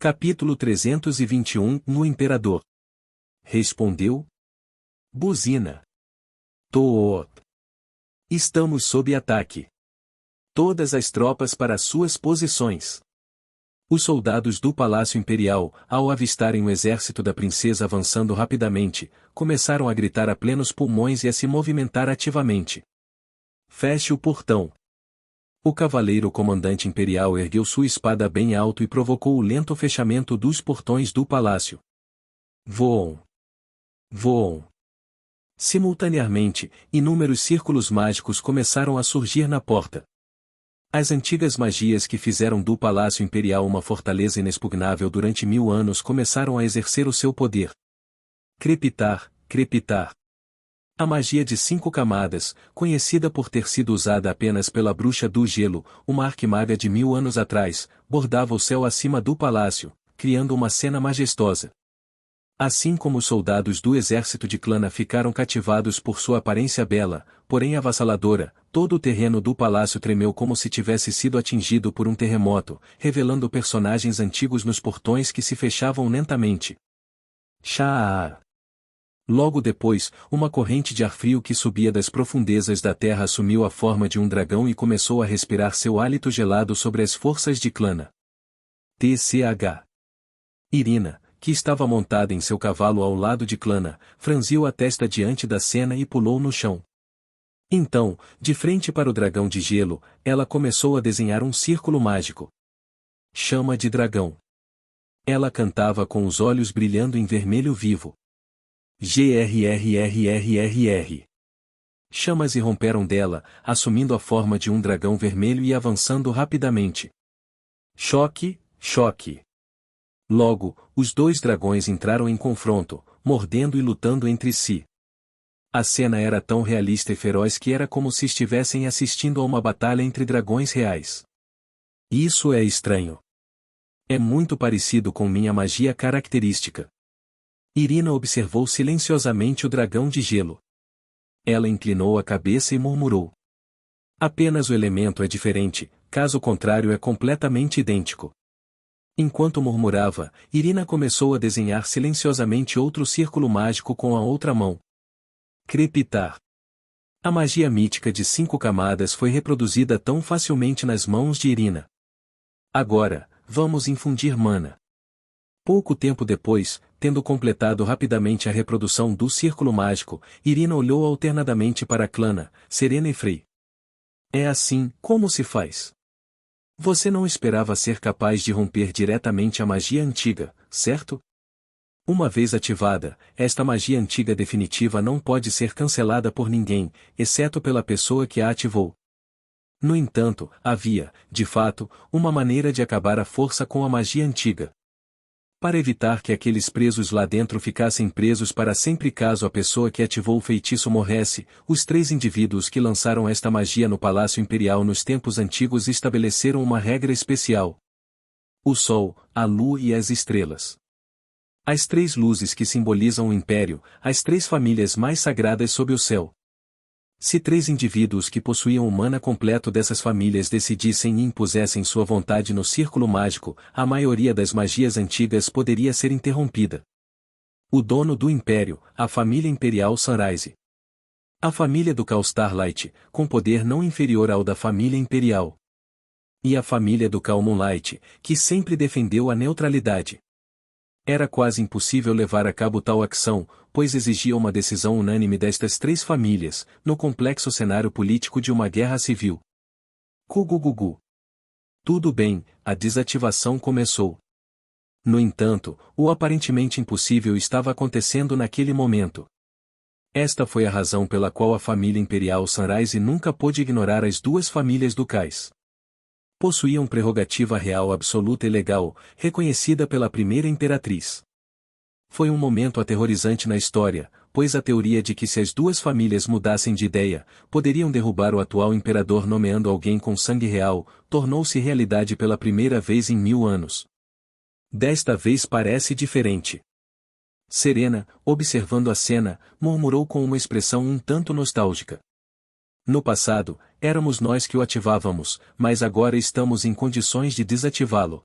Capítulo 321 No Imperador. Respondeu. Buzina. Toot. Estamos sob ataque. Todas as tropas para suas posições. Os soldados do Palácio Imperial, ao avistarem o exército da princesa avançando rapidamente, começaram a gritar a plenos pulmões e a se movimentar ativamente. Feche o portão. O cavaleiro comandante imperial ergueu sua espada bem alto e provocou o lento fechamento dos portões do palácio. Voam. Voam. Simultaneamente, inúmeros círculos mágicos começaram a surgir na porta. As antigas magias que fizeram do Palácio Imperial uma fortaleza inexpugnável durante 1000 anos começaram a exercer o seu poder. Crepitar, crepitar. A magia de 5 camadas, conhecida por ter sido usada apenas pela bruxa do gelo, uma arquimaga de 1000 anos atrás, bordava o céu acima do palácio, criando uma cena majestosa. Assim como os soldados do exército de Clana ficaram cativados por sua aparência bela, porém avassaladora, todo o terreno do palácio tremeu como se tivesse sido atingido por um terremoto, revelando personagens antigos nos portões que se fechavam lentamente. Shaaar. Logo depois, uma corrente de ar frio que subia das profundezas da terra assumiu a forma de um dragão e começou a respirar seu hálito gelado sobre as forças de Clana. TCH. Irina, que estava montada em seu cavalo ao lado de Clana, franziu a testa diante da cena e pulou no chão. Então, de frente para o dragão de gelo, ela começou a desenhar um círculo mágico. Chama de dragão. Ela cantava com os olhos brilhando em vermelho vivo. Grrrrrrr. Chamas irromperam dela, assumindo a forma de um dragão vermelho e avançando rapidamente. Choque, choque. Logo, os dois dragões entraram em confronto, mordendo e lutando entre si. A cena era tão realista e feroz que era como se estivessem assistindo a uma batalha entre dragões reais. Isso é estranho. É muito parecido com minha magia característica. Irina observou silenciosamente o dragão de gelo. Ela inclinou a cabeça e murmurou. Apenas o elemento é diferente, caso contrário é completamente idêntico. Enquanto murmurava, Irina começou a desenhar silenciosamente outro círculo mágico com a outra mão. Crepitar. A magia mítica de 5 camadas foi reproduzida tão facilmente nas mãos de Irina. Agora, vamos infundir mana. Pouco tempo depois, tendo completado rapidamente a reprodução do círculo mágico, Irina olhou alternadamente para Clana, Serena e Frey. É assim como se faz. Você não esperava ser capaz de romper diretamente a magia antiga, certo? Uma vez ativada, esta magia antiga definitiva não pode ser cancelada por ninguém, exceto pela pessoa que a ativou. No entanto, havia, de fato, uma maneira de acabar à força com a magia antiga. Para evitar que aqueles presos lá dentro ficassem presos para sempre caso a pessoa que ativou o feitiço morresse, os 3 indivíduos que lançaram esta magia no Palácio Imperial nos tempos antigos estabeleceram uma regra especial. O Sol, a Lua e as estrelas. As 3 luzes que simbolizam o Império, as 3 famílias mais sagradas sob o céu. Se 3 indivíduos que possuíam o mana completo dessas famílias decidissem e impusessem sua vontade no círculo mágico, a maioria das magias antigas poderia ser interrompida. O dono do Império, a família imperial Sunrise. A família do Cal Starlight, com poder não inferior ao da família imperial. E a família do Cal Moonlight, que sempre defendeu a neutralidade. Era quase impossível levar a cabo tal ação, pois exigia uma decisão unânime destas 3 famílias, no complexo cenário político de uma guerra civil. Cugugugu. Tudo bem, a desativação começou. No entanto, o aparentemente impossível estava acontecendo naquele momento. Esta foi a razão pela qual a família imperial Sunrise nunca pôde ignorar as 2 famílias ducais. Possuíam prerrogativa real absoluta e legal, reconhecida pela primeira imperatriz. Foi um momento aterrorizante na história, pois a teoria de que se as 2 famílias mudassem de ideia, poderiam derrubar o atual imperador nomeando alguém com sangue real, tornou-se realidade pela primeira vez em 1000 anos. Desta vez parece diferente. Serena, observando a cena, murmurou com uma expressão um tanto nostálgica. No passado, éramos nós que o ativávamos, mas agora estamos em condições de desativá-lo.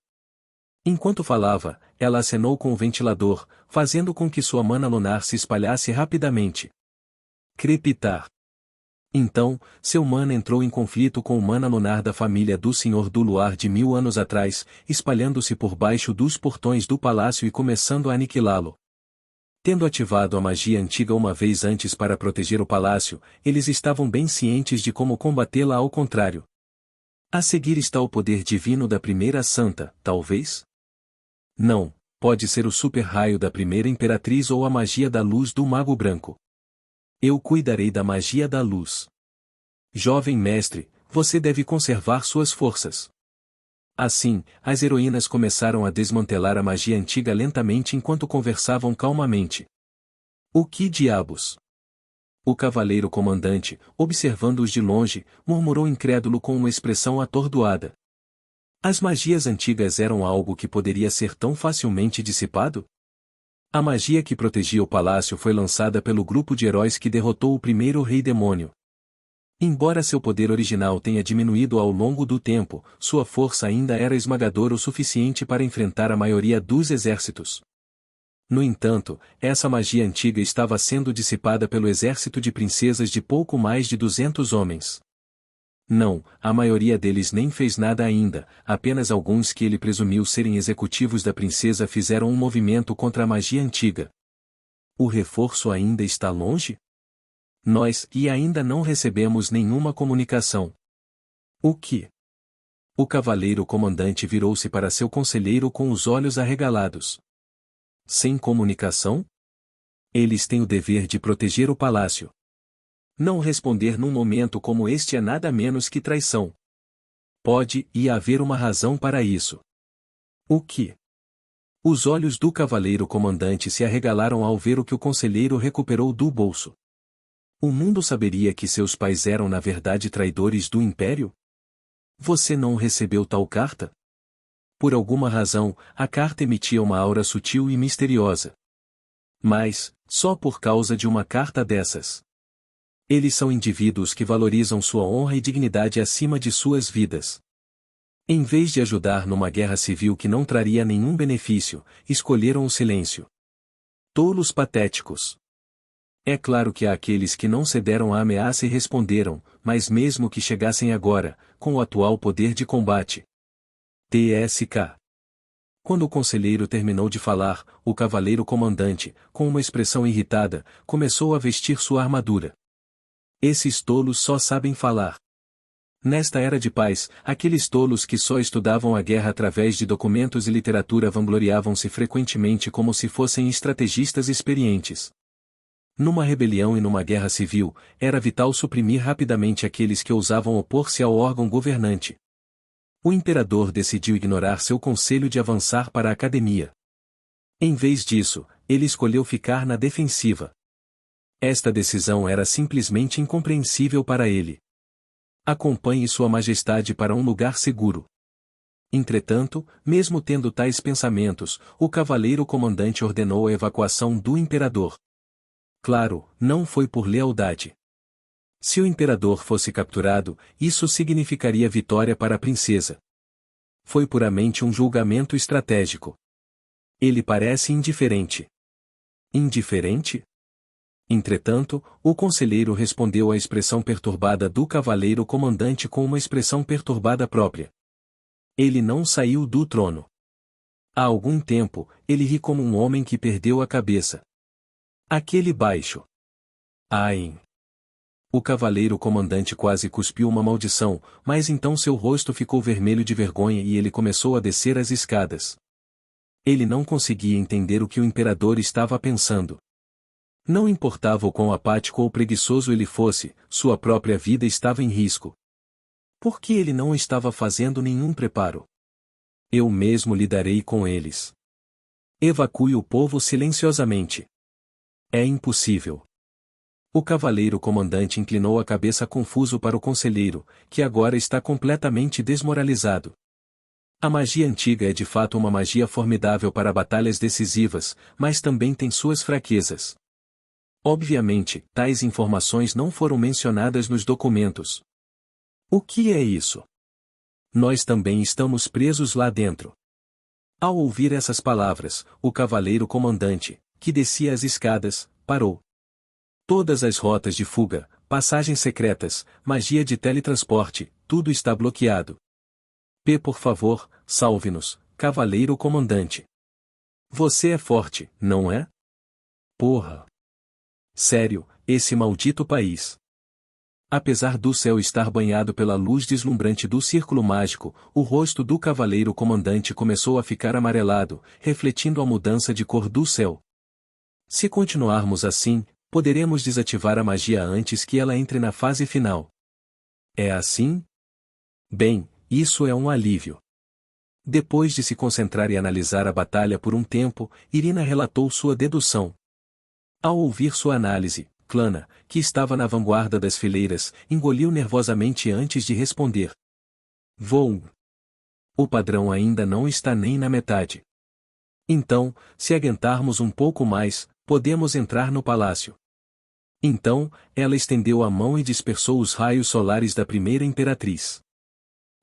Enquanto falava, ela acenou com o ventilador, fazendo com que sua mana lunar se espalhasse rapidamente. Crepitar. Então, seu mana entrou em conflito com o mana lunar da família do Senhor do Luar de 1000 anos atrás, espalhando-se por baixo dos portões do palácio e começando a aniquilá-lo. Tendo ativado a magia antiga uma vez antes para proteger o palácio, eles estavam bem cientes de como combatê-la ao contrário. A seguir está o poder divino da primeira santa, talvez? Não, pode ser o super raio da primeira imperatriz ou a magia da luz do mago branco. Eu cuidarei da magia da luz. Jovem mestre, você deve conservar suas forças. Assim, as heroínas começaram a desmantelar a magia antiga lentamente enquanto conversavam calmamente. O que diabos? O cavaleiro comandante, observando-os de longe, murmurou incrédulo com uma expressão atordoada. As magias antigas eram algo que poderia ser tão facilmente dissipado? A magia que protegia o palácio foi lançada pelo grupo de heróis que derrotou o primeiro rei demônio. Embora seu poder original tenha diminuído ao longo do tempo, sua força ainda era esmagadora o suficiente para enfrentar a maioria dos exércitos. No entanto, essa magia antiga estava sendo dissipada pelo exército de princesas de pouco mais de 200 homens. Não, a maioria deles nem fez nada ainda, apenas alguns que ele presumiu serem executivos da princesa fizeram um movimento contra a magia antiga. O reforço ainda está longe? Nós ainda não recebemos nenhuma comunicação. O que? O cavaleiro comandante virou-se para seu conselheiro com os olhos arregalados. Sem comunicação? Eles têm o dever de proteger o palácio. Não responder num momento como este é nada menos que traição. Pode haver uma razão para isso. O que? Os olhos do cavaleiro comandante se arregalaram ao ver o que o conselheiro recuperou do bolso. O mundo saberia que seus pais eram na verdade traidores do império? Você não recebeu tal carta? Por alguma razão, a carta emitia uma aura sutil e misteriosa. Mas, só por causa de uma carta dessas. Eles são indivíduos que valorizam sua honra e dignidade acima de suas vidas. Em vez de ajudar numa guerra civil que não traria nenhum benefício, escolheram o silêncio. Tolos patéticos. É claro que há aqueles que não cederam à ameaça e responderam, mas mesmo que chegassem agora, com o atual poder de combate. TSK. Quando o conselheiro terminou de falar, o cavaleiro comandante, com uma expressão irritada, começou a vestir sua armadura. Esses tolos só sabem falar. Nesta era de paz, aqueles tolos que só estudavam a guerra através de documentos e literatura vangloriavam-se frequentemente como se fossem estrategistas experientes. Numa rebelião e numa guerra civil, era vital suprimir rapidamente aqueles que ousavam opor-se ao órgão governante. O imperador decidiu ignorar seu conselho de avançar para a academia. Em vez disso, ele escolheu ficar na defensiva. Esta decisão era simplesmente incompreensível para ele. Acompanhe Sua Majestade para um lugar seguro. Entretanto, mesmo tendo tais pensamentos, o cavaleiro comandante ordenou a evacuação do imperador. Claro, não foi por lealdade. Se o imperador fosse capturado, isso significaria vitória para a princesa. Foi puramente um julgamento estratégico. Ele parece indiferente. Indiferente? Entretanto, o conselheiro respondeu à expressão perturbada do cavaleiro comandante com uma expressão perturbada própria. Ele não saiu do trono. Há algum tempo, ele ri como um homem que perdeu a cabeça. Aquele baixo. Ain. O cavaleiro comandante quase cuspiu uma maldição, mas então seu rosto ficou vermelho de vergonha e ele começou a descer as escadas. Ele não conseguia entender o que o imperador estava pensando. Não importava o quão apático ou preguiçoso ele fosse, sua própria vida estava em risco. Por que ele não estava fazendo nenhum preparo? Eu mesmo lidarei com eles. Evacue o povo silenciosamente. É impossível. O cavaleiro comandante inclinou a cabeça confuso para o conselheiro, que agora está completamente desmoralizado. A magia antiga é de fato uma magia formidável para batalhas decisivas, mas também tem suas fraquezas. Obviamente, tais informações não foram mencionadas nos documentos. O que é isso? Nós também estamos presos lá dentro. Ao ouvir essas palavras, o cavaleiro comandante, que descia as escadas, parou. Todas as rotas de fuga, passagens secretas, magia de teletransporte, tudo está bloqueado. Por favor, salve-nos, cavaleiro comandante. Você é forte, não é? Porra! Sério, esse maldito país. Apesar do céu estar banhado pela luz deslumbrante do círculo mágico, o rosto do cavaleiro comandante começou a ficar amarelado, refletindo a mudança de cor do céu. Se continuarmos assim, poderemos desativar a magia antes que ela entre na fase final. É assim? Bem, isso é um alívio. Depois de se concentrar e analisar a batalha por um tempo, Irina relatou sua dedução. Ao ouvir sua análise, Clana, que estava na vanguarda das fileiras, engoliu nervosamente antes de responder. Vou. O padrão ainda não está nem na metade. Então, se aguentarmos um pouco mais, podemos entrar no palácio. Então, ela estendeu a mão e dispersou os raios solares da primeira imperatriz.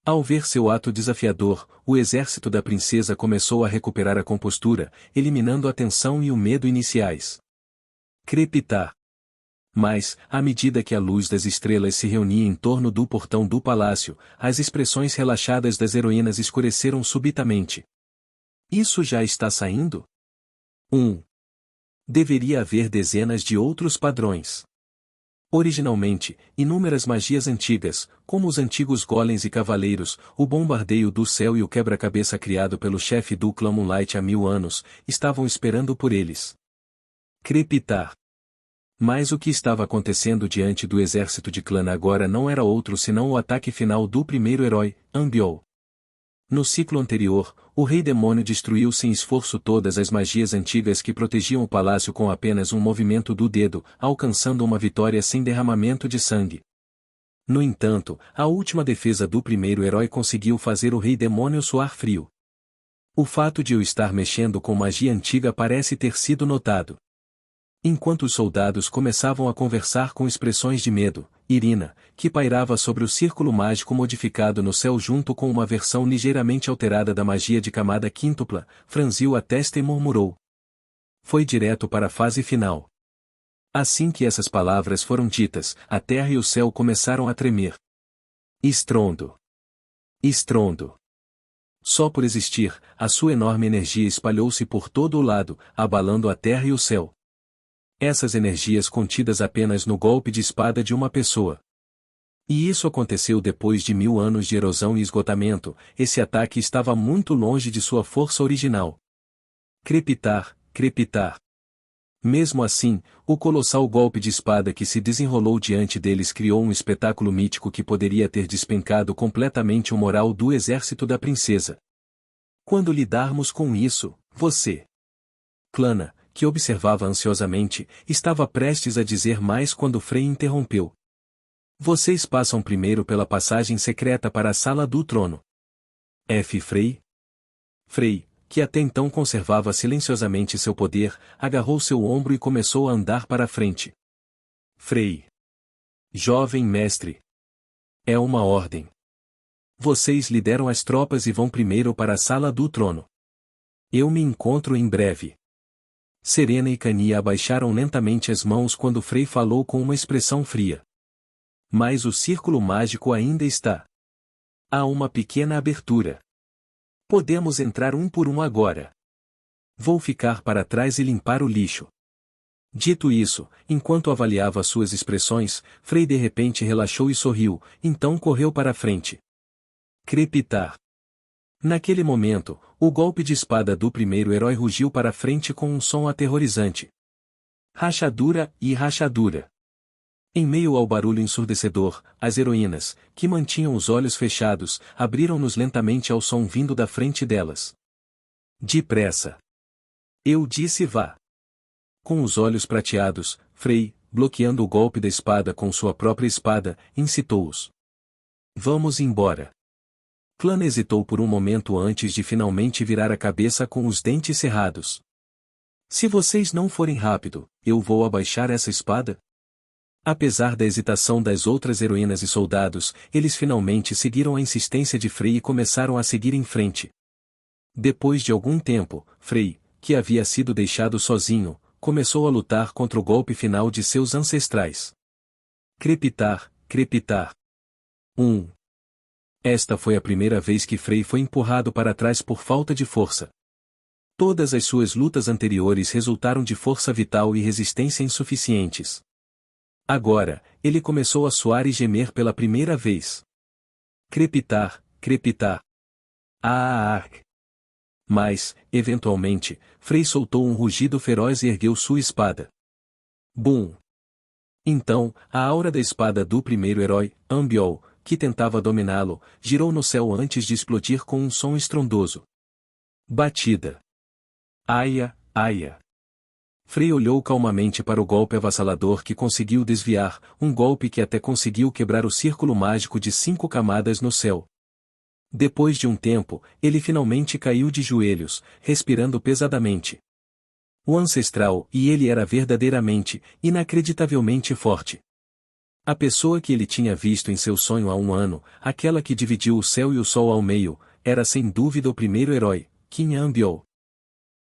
Ao ver seu ato desafiador, o exército da princesa começou a recuperar a compostura, eliminando a tensão e o medo iniciais. Crepitar. Mas, à medida que a luz das estrelas se reunia em torno do portão do palácio, as expressões relaxadas das heroínas escureceram subitamente. Isso já está saindo? Deveria haver dezenas de outros padrões. Originalmente, inúmeras magias antigas, como os antigos golems e cavaleiros, o bombardeio do céu e o quebra-cabeça criado pelo chefe do clã Moonlight há 1000 anos, estavam esperando por eles. Crepitar. Mas o que estava acontecendo diante do exército de Clana agora não era outro senão o ataque final do primeiro herói, Ambiol. No ciclo anterior, o Rei Demônio destruiu sem esforço todas as magias antigas que protegiam o palácio com apenas um movimento do dedo, alcançando uma vitória sem derramamento de sangue. No entanto, a última defesa do primeiro herói conseguiu fazer o Rei Demônio suar frio. O fato de eu estar mexendo com magia antiga parece ter sido notado. Enquanto os soldados começavam a conversar com expressões de medo, Irina, que pairava sobre o círculo mágico modificado no céu junto com uma versão ligeiramente alterada da magia de camada quíntupla, franziu a testa e murmurou. Foi direto para a fase final. Assim que essas palavras foram ditas, a terra e o céu começaram a tremer. Estrondo. Estrondo. Só por existir, a sua enorme energia espalhou-se por todo o lado, abalando a terra e o céu. Essas energias contidas apenas no golpe de espada de uma pessoa. E isso aconteceu depois de 1000 anos de erosão e esgotamento, esse ataque estava muito longe de sua força original. Crepitar, crepitar. Mesmo assim, o colossal golpe de espada que se desenrolou diante deles criou um espetáculo mítico que poderia ter despencado completamente o moral do exército da princesa. Quando lidarmos com isso, você... Clana, que observava ansiosamente, estava prestes a dizer mais quando Frey interrompeu. Vocês passam primeiro pela passagem secreta para a sala do trono. Frey? Frey, que até então conservava silenciosamente seu poder, agarrou seu ombro e começou a andar para a frente. Frey. Jovem mestre. É uma ordem. Vocês lideram as tropas e vão primeiro para a sala do trono. Eu me encontro em breve. Serena e Kania abaixaram lentamente as mãos quando Frey falou com uma expressão fria. Mas o círculo mágico ainda está. Há uma pequena abertura. Podemos entrar um por um agora. Vou ficar para trás e limpar o lixo. Dito isso, enquanto avaliava suas expressões, Frey de repente relaxou e sorriu, então correu para a frente. Crepitar. Naquele momento, o golpe de espada do primeiro herói rugiu para a frente com um som aterrorizante. Rachadura e rachadura. Em meio ao barulho ensurdecedor, as heroínas, que mantinham os olhos fechados, abriram-nos lentamente ao som vindo da frente delas. Depressa. Eu disse vá. Com os olhos prateados, Frey, bloqueando o golpe da espada com sua própria espada, incitou-os. Vamos embora. Clana hesitou por um momento antes de finalmente virar a cabeça com os dentes cerrados. Se vocês não forem rápido, eu vou abaixar essa espada? Apesar da hesitação das outras heroínas e soldados, eles finalmente seguiram a insistência de Frey e começaram a seguir em frente. Depois de algum tempo, Frei, que havia sido deixado sozinho, começou a lutar contra o golpe final de seus ancestrais. Crepitar, crepitar. 1. Esta foi a primeira vez que Frei foi empurrado para trás por falta de força. Todas as suas lutas anteriores resultaram de força vital e resistência insuficientes. Agora, ele começou a suar e gemer pela primeira vez. Crepitar, crepitar. Ah! Mas, eventualmente, Frei soltou um rugido feroz e ergueu sua espada. Bum! Então, a aura da espada do primeiro herói, Ambiol, que tentava dominá-lo, girou no céu antes de explodir com um som estrondoso. Batida. Aia, aia. Frei olhou calmamente para o golpe avassalador que conseguiu desviar, um golpe que até conseguiu quebrar o círculo mágico de 5 camadas no céu. Depois de um tempo, ele finalmente caiu de joelhos, respirando pesadamente. O ancestral, e ele era verdadeiramente, inacreditavelmente forte. A pessoa que ele tinha visto em seu sonho há um ano, aquela que dividiu o céu e o sol ao meio, era sem dúvida o primeiro herói, King Ambiol.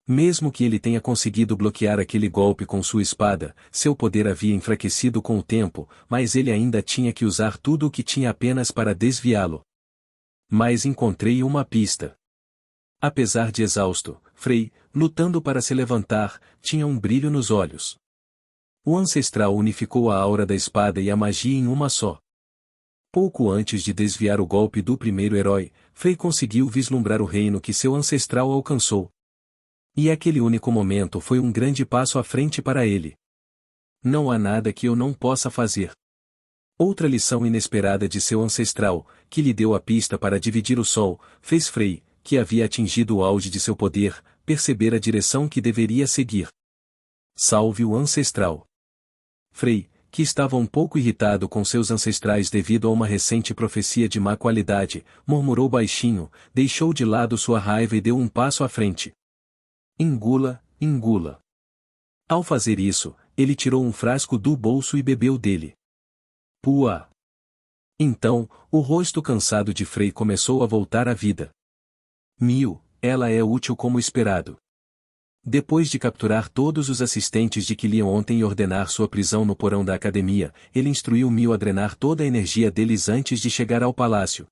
Mesmo que ele tenha conseguido bloquear aquele golpe com sua espada, seu poder havia enfraquecido com o tempo, mas ele ainda tinha que usar tudo o que tinha apenas para desviá-lo. Mas encontrei uma pista. Apesar de exausto, Frei, lutando para se levantar, tinha um brilho nos olhos. O ancestral unificou a aura da espada e a magia em uma só. Pouco antes de desviar o golpe do primeiro herói, Frei conseguiu vislumbrar o reino que seu ancestral alcançou. E aquele único momento foi um grande passo à frente para ele. Não há nada que eu não possa fazer. Outra lição inesperada de seu ancestral, que lhe deu a pista para dividir o sol, fez Frei, que havia atingido o auge de seu poder, perceber a direção que deveria seguir. Salve o ancestral. Frei, que estava um pouco irritado com seus ancestrais devido a uma recente profecia de má qualidade, murmurou baixinho, deixou de lado sua raiva e deu um passo à frente. Engula, engula. Ao fazer isso, ele tirou um frasco do bolso e bebeu dele. Pua! Então, o rosto cansado de Frei começou a voltar à vida. Ela é útil como esperado. Depois de capturar todos os assistentes de Kilian ontem e ordenar sua prisão no porão da academia, ele instruiu Mil a drenar toda a energia deles antes de chegar ao palácio.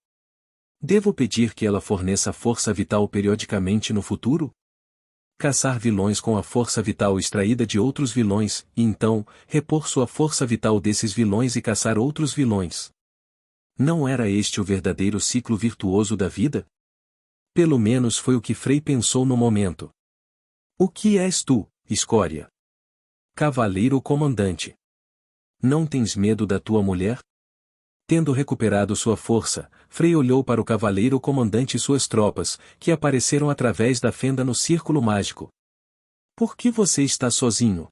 Devo pedir que ela forneça força vital periodicamente no futuro? Caçar vilões com a força vital extraída de outros vilões, e então, repor sua força vital desses vilões e caçar outros vilões. Não era este o verdadeiro ciclo virtuoso da vida? Pelo menos foi o que Frei pensou no momento. O que és tu, escória? Cavaleiro comandante. Não tens medo da tua mulher? Tendo recuperado sua força, Frei olhou para o cavaleiro comandante e suas tropas, que apareceram através da fenda no círculo mágico. Por que você está sozinho?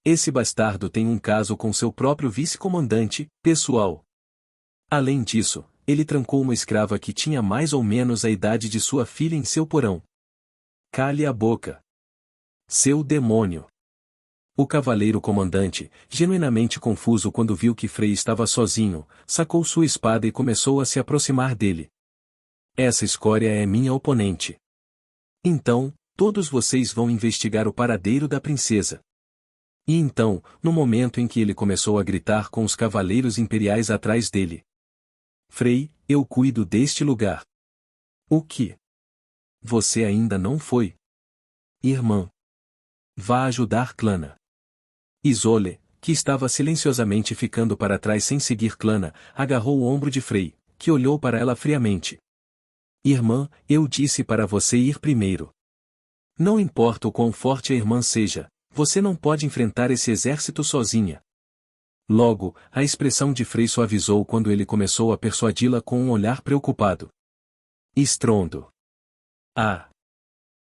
Esse bastardo tem um caso com seu próprio vice-comandante, pessoal. Além disso, ele trancou uma escrava que tinha mais ou menos a idade de sua filha em seu porão. Cale a boca. Seu demônio. O cavaleiro comandante, genuinamente confuso quando viu que Frei estava sozinho, sacou sua espada e começou a se aproximar dele. Essa escória é minha oponente. Então, todos vocês vão investigar o paradeiro da princesa. E então, no momento em que ele começou a gritar com os cavaleiros imperiais atrás dele. Frei, eu cuido deste lugar. O que? Você ainda não foi? Irmã. Vá ajudar Clana. Isole, que estava silenciosamente ficando para trás sem seguir Clana, agarrou o ombro de Frei, que olhou para ela friamente. Irmã, eu disse para você ir primeiro. Não importa o quão forte a irmã seja, você não pode enfrentar esse exército sozinha. Logo, a expressão de Frei suavizou quando ele começou a persuadi-la com um olhar preocupado. Estrondo. Ah!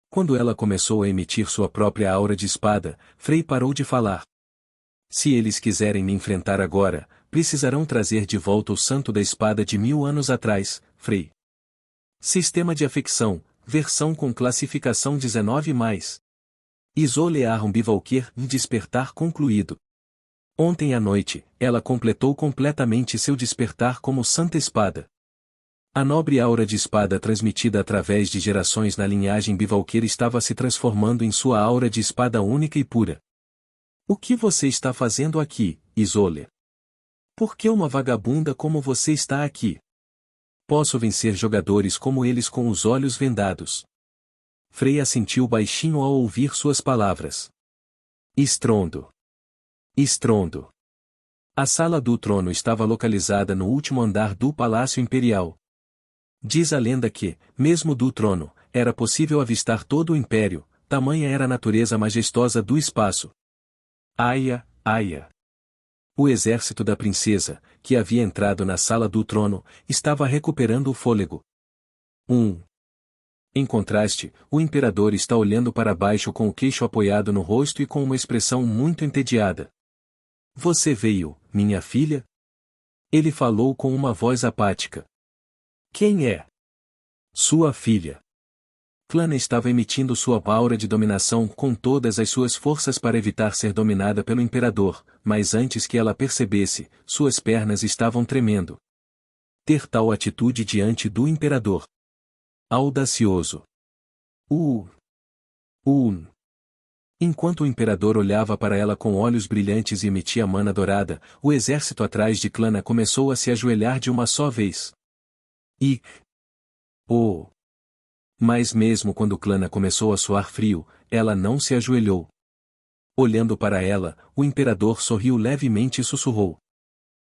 Quando ela começou a emitir sua própria aura de espada, Frei parou de falar. Se eles quiserem me enfrentar agora, precisarão trazer de volta o santo da espada de 1000 anos atrás, Frei. Sistema de afecção, versão com classificação 19+. Isole Arrum Bivalquer, despertar concluído. Ontem à noite, ela completou completamente seu despertar como Santa Espada. A nobre aura de espada transmitida através de gerações na linhagem bivalqueira estava se transformando em sua aura de espada única e pura. O que você está fazendo aqui, Isolde? Por que uma vagabunda como você está aqui? Posso vencer jogadores como eles com os olhos vendados. Frey assentiu baixinho ao ouvir suas palavras. Estrondo. Estrondo. A sala do trono estava localizada no último andar do Palácio Imperial. Diz a lenda que, mesmo do trono, era possível avistar todo o Império, tamanha era a natureza majestosa do espaço. Aia, aia. O exército da princesa, que havia entrado na sala do trono, estava recuperando o fôlego. Em contraste, o imperador está olhando para baixo com o queixo apoiado no rosto e com uma expressão muito entediada. Você veio, minha filha? Ele falou com uma voz apática. Quem é? Sua filha. Clana estava emitindo sua aura de dominação com todas as suas forças para evitar ser dominada pelo imperador, mas antes que ela percebesse, suas pernas estavam tremendo. Ter tal atitude diante do imperador. Audacioso. Enquanto o imperador olhava para ela com olhos brilhantes e emitia mana dourada, o exército atrás de Clana começou a se ajoelhar de uma só vez. Mas mesmo quando Clana começou a suar frio, ela não se ajoelhou. Olhando para ela, o imperador sorriu levemente e sussurrou.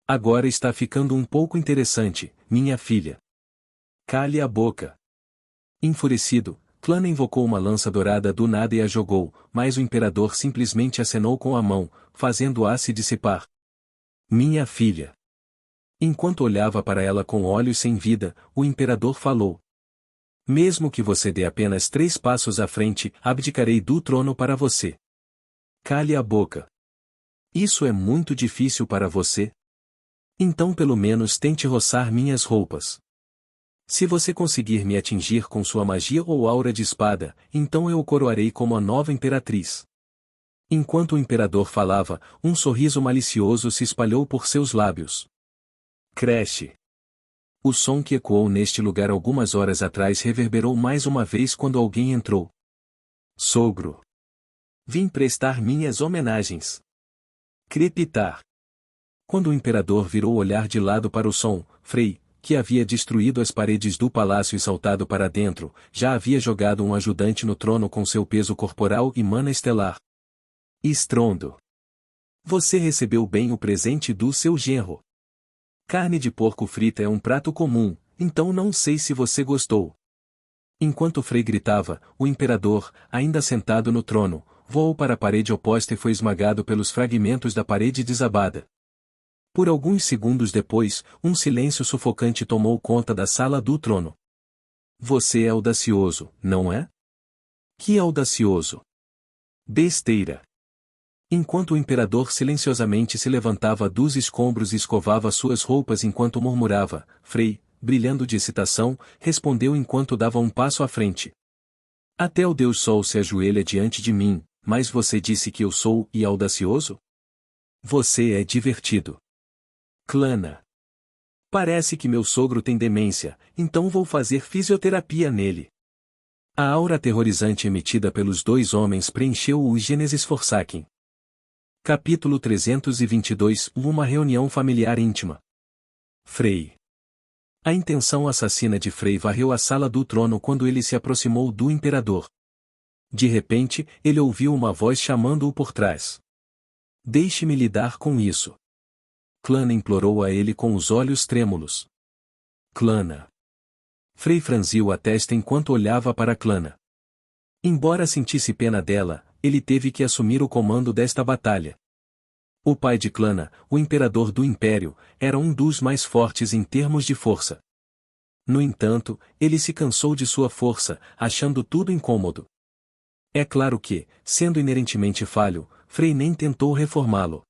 Agora está ficando um pouco interessante, minha filha. Cale a boca. Enfurecido, Clana invocou uma lança dourada do nada e a jogou, mas o imperador simplesmente acenou com a mão, fazendo-a se dissipar. Minha filha. Enquanto olhava para ela com olhos sem vida, o imperador falou. Mesmo que você dê apenas 3 passos à frente, abdicarei do trono para você. Cale a boca. Isso é muito difícil para você? Então pelo menos tente roçar minhas roupas. Se você conseguir me atingir com sua magia ou aura de espada, então eu o coroarei como a nova imperatriz. Enquanto o imperador falava, um sorriso malicioso se espalhou por seus lábios. Cresce. O som que ecoou neste lugar algumas horas atrás reverberou mais uma vez quando alguém entrou. Sogro. Vim prestar minhas homenagens. Crepitar. Quando o imperador virou o olhar de lado para o som, Frey, que havia destruído as paredes do palácio e saltado para dentro, já havia jogado um ajudante no trono com seu peso corporal e mana estelar. Estrondo. Você recebeu bem o presente do seu genro. Carne de porco frita é um prato comum, então não sei se você gostou. Enquanto Frey gritava, o imperador, ainda sentado no trono, voou para a parede oposta e foi esmagado pelos fragmentos da parede desabada. Por alguns segundos depois, um silêncio sufocante tomou conta da sala do trono. Você é audacioso, não é? Que audacioso! Besteira! Enquanto o imperador silenciosamente se levantava dos escombros e escovava suas roupas enquanto murmurava, Frey, brilhando de excitação, respondeu enquanto dava um passo à frente. Até o Deus Sol se ajoelha diante de mim, mas você disse que eu sou audacioso? Você é divertido. Clana. Parece que meu sogro tem demência, então vou fazer fisioterapia nele. A aura aterrorizante emitida pelos 2 homens preencheu o Gênesis Forsaken. Capítulo 322 Uma reunião familiar íntima. Frey. A intenção assassina de Frey varreu a sala do trono quando ele se aproximou do imperador. De repente, ele ouviu uma voz chamando-o por trás. Deixe-me lidar com isso. Clana implorou a ele com os olhos trêmulos. Clana. Frey franziu a testa enquanto olhava para Clana. Embora sentisse pena dela, ele teve que assumir o comando desta batalha. O pai de Clana, o imperador do Império, era um dos mais fortes em termos de força. No entanto, ele se cansou de sua força, achando tudo incômodo. É claro que, sendo inerentemente falho, Frey nem tentou reformá-lo.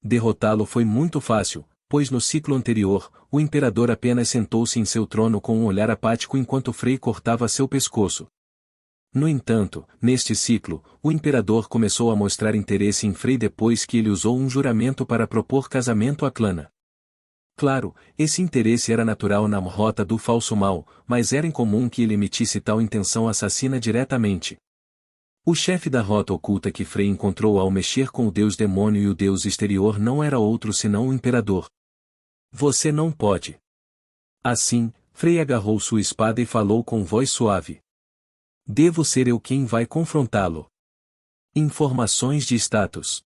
Derrotá-lo foi muito fácil, pois no ciclo anterior, o imperador apenas sentou-se em seu trono com um olhar apático enquanto Frey cortava seu pescoço. No entanto, neste ciclo, o imperador começou a mostrar interesse em Frey depois que ele usou um juramento para propor casamento a Clana. Claro, esse interesse era natural na rota do falso mal, mas era incomum que ele emitisse tal intenção assassina diretamente. O chefe da rota oculta que Frei encontrou ao mexer com o deus demônio e o deus exterior não era outro senão o imperador. Você não pode. Assim, Frei agarrou sua espada e falou com voz suave. Devo ser eu quem vai confrontá-lo. Informações de status.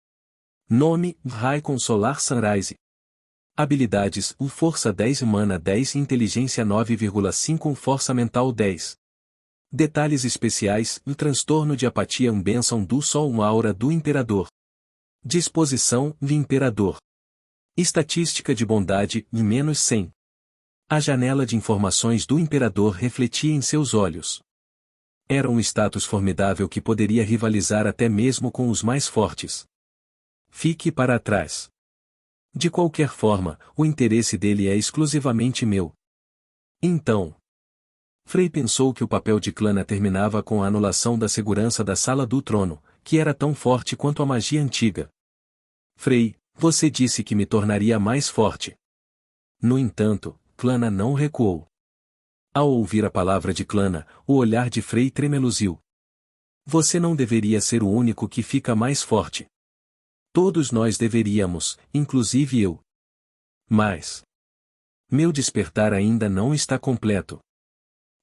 Nome, Raikon Solar Sunrise. Habilidades, Força 10 Mana 10 Inteligência 9,5 Força Mental 10. Detalhes especiais, transtorno de apatia bênção do Sol aura do Imperador. Disposição, Imperador. Estatística de bondade, -100. A janela de informações do Imperador refletia em seus olhos. Era um status formidável que poderia rivalizar até mesmo com os mais fortes. Fique para trás. De qualquer forma, o interesse dele é exclusivamente meu. Então. Frei pensou que o papel de Clana terminava com a anulação da segurança da Sala do Trono, que era tão forte quanto a magia antiga. Frei, você disse que me tornaria mais forte. No entanto, Clana não recuou. Ao ouvir a palavra de Clana, o olhar de Frei tremeluziu. Você não deveria ser o único que fica mais forte. Todos nós deveríamos, inclusive eu. Mas meu despertar ainda não está completo.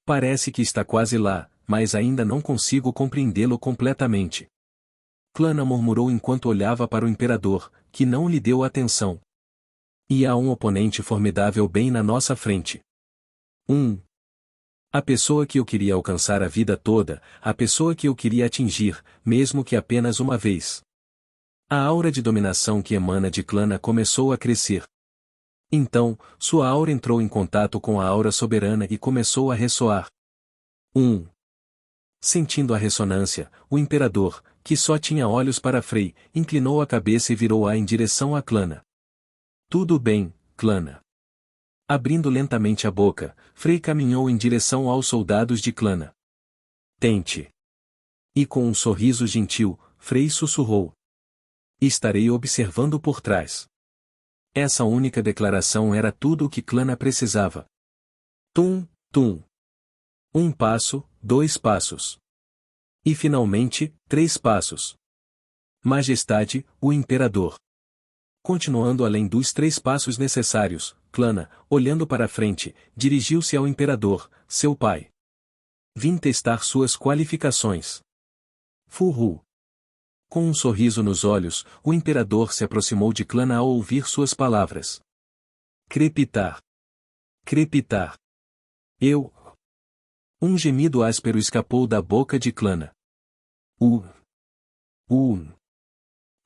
Parece que está quase lá, mas ainda não consigo compreendê-lo completamente. Clana murmurou enquanto olhava para o imperador, que não lhe deu atenção. E há um oponente formidável bem na nossa frente. A pessoa que eu queria alcançar a vida toda, a pessoa que eu queria atingir, mesmo que apenas uma vez. A aura de dominação que emana de Clana começou a crescer. Então, sua aura entrou em contato com a aura soberana e começou a ressoar. Sentindo a ressonância, o imperador, que só tinha olhos para Frei, inclinou a cabeça e virou-a em direção a Clana. Tudo bem, Clana. Abrindo lentamente a boca, Frei caminhou em direção aos soldados de Clana. Tente. E com um sorriso gentil, Frei sussurrou. Estarei observando por trás. Essa única declaração era tudo o que Clana precisava. Tum, tum. 1 passo, 2 passos. E finalmente, 3 passos. Majestade, o imperador. Continuando além dos 3 passos necessários, Clana, olhando para a frente, dirigiu-se ao imperador, seu pai. Vim testar suas qualificações. Furru. Com um sorriso nos olhos, o imperador se aproximou de Clana ao ouvir suas palavras. Crepitar. Crepitar. Eu. Um gemido áspero escapou da boca de Clana. O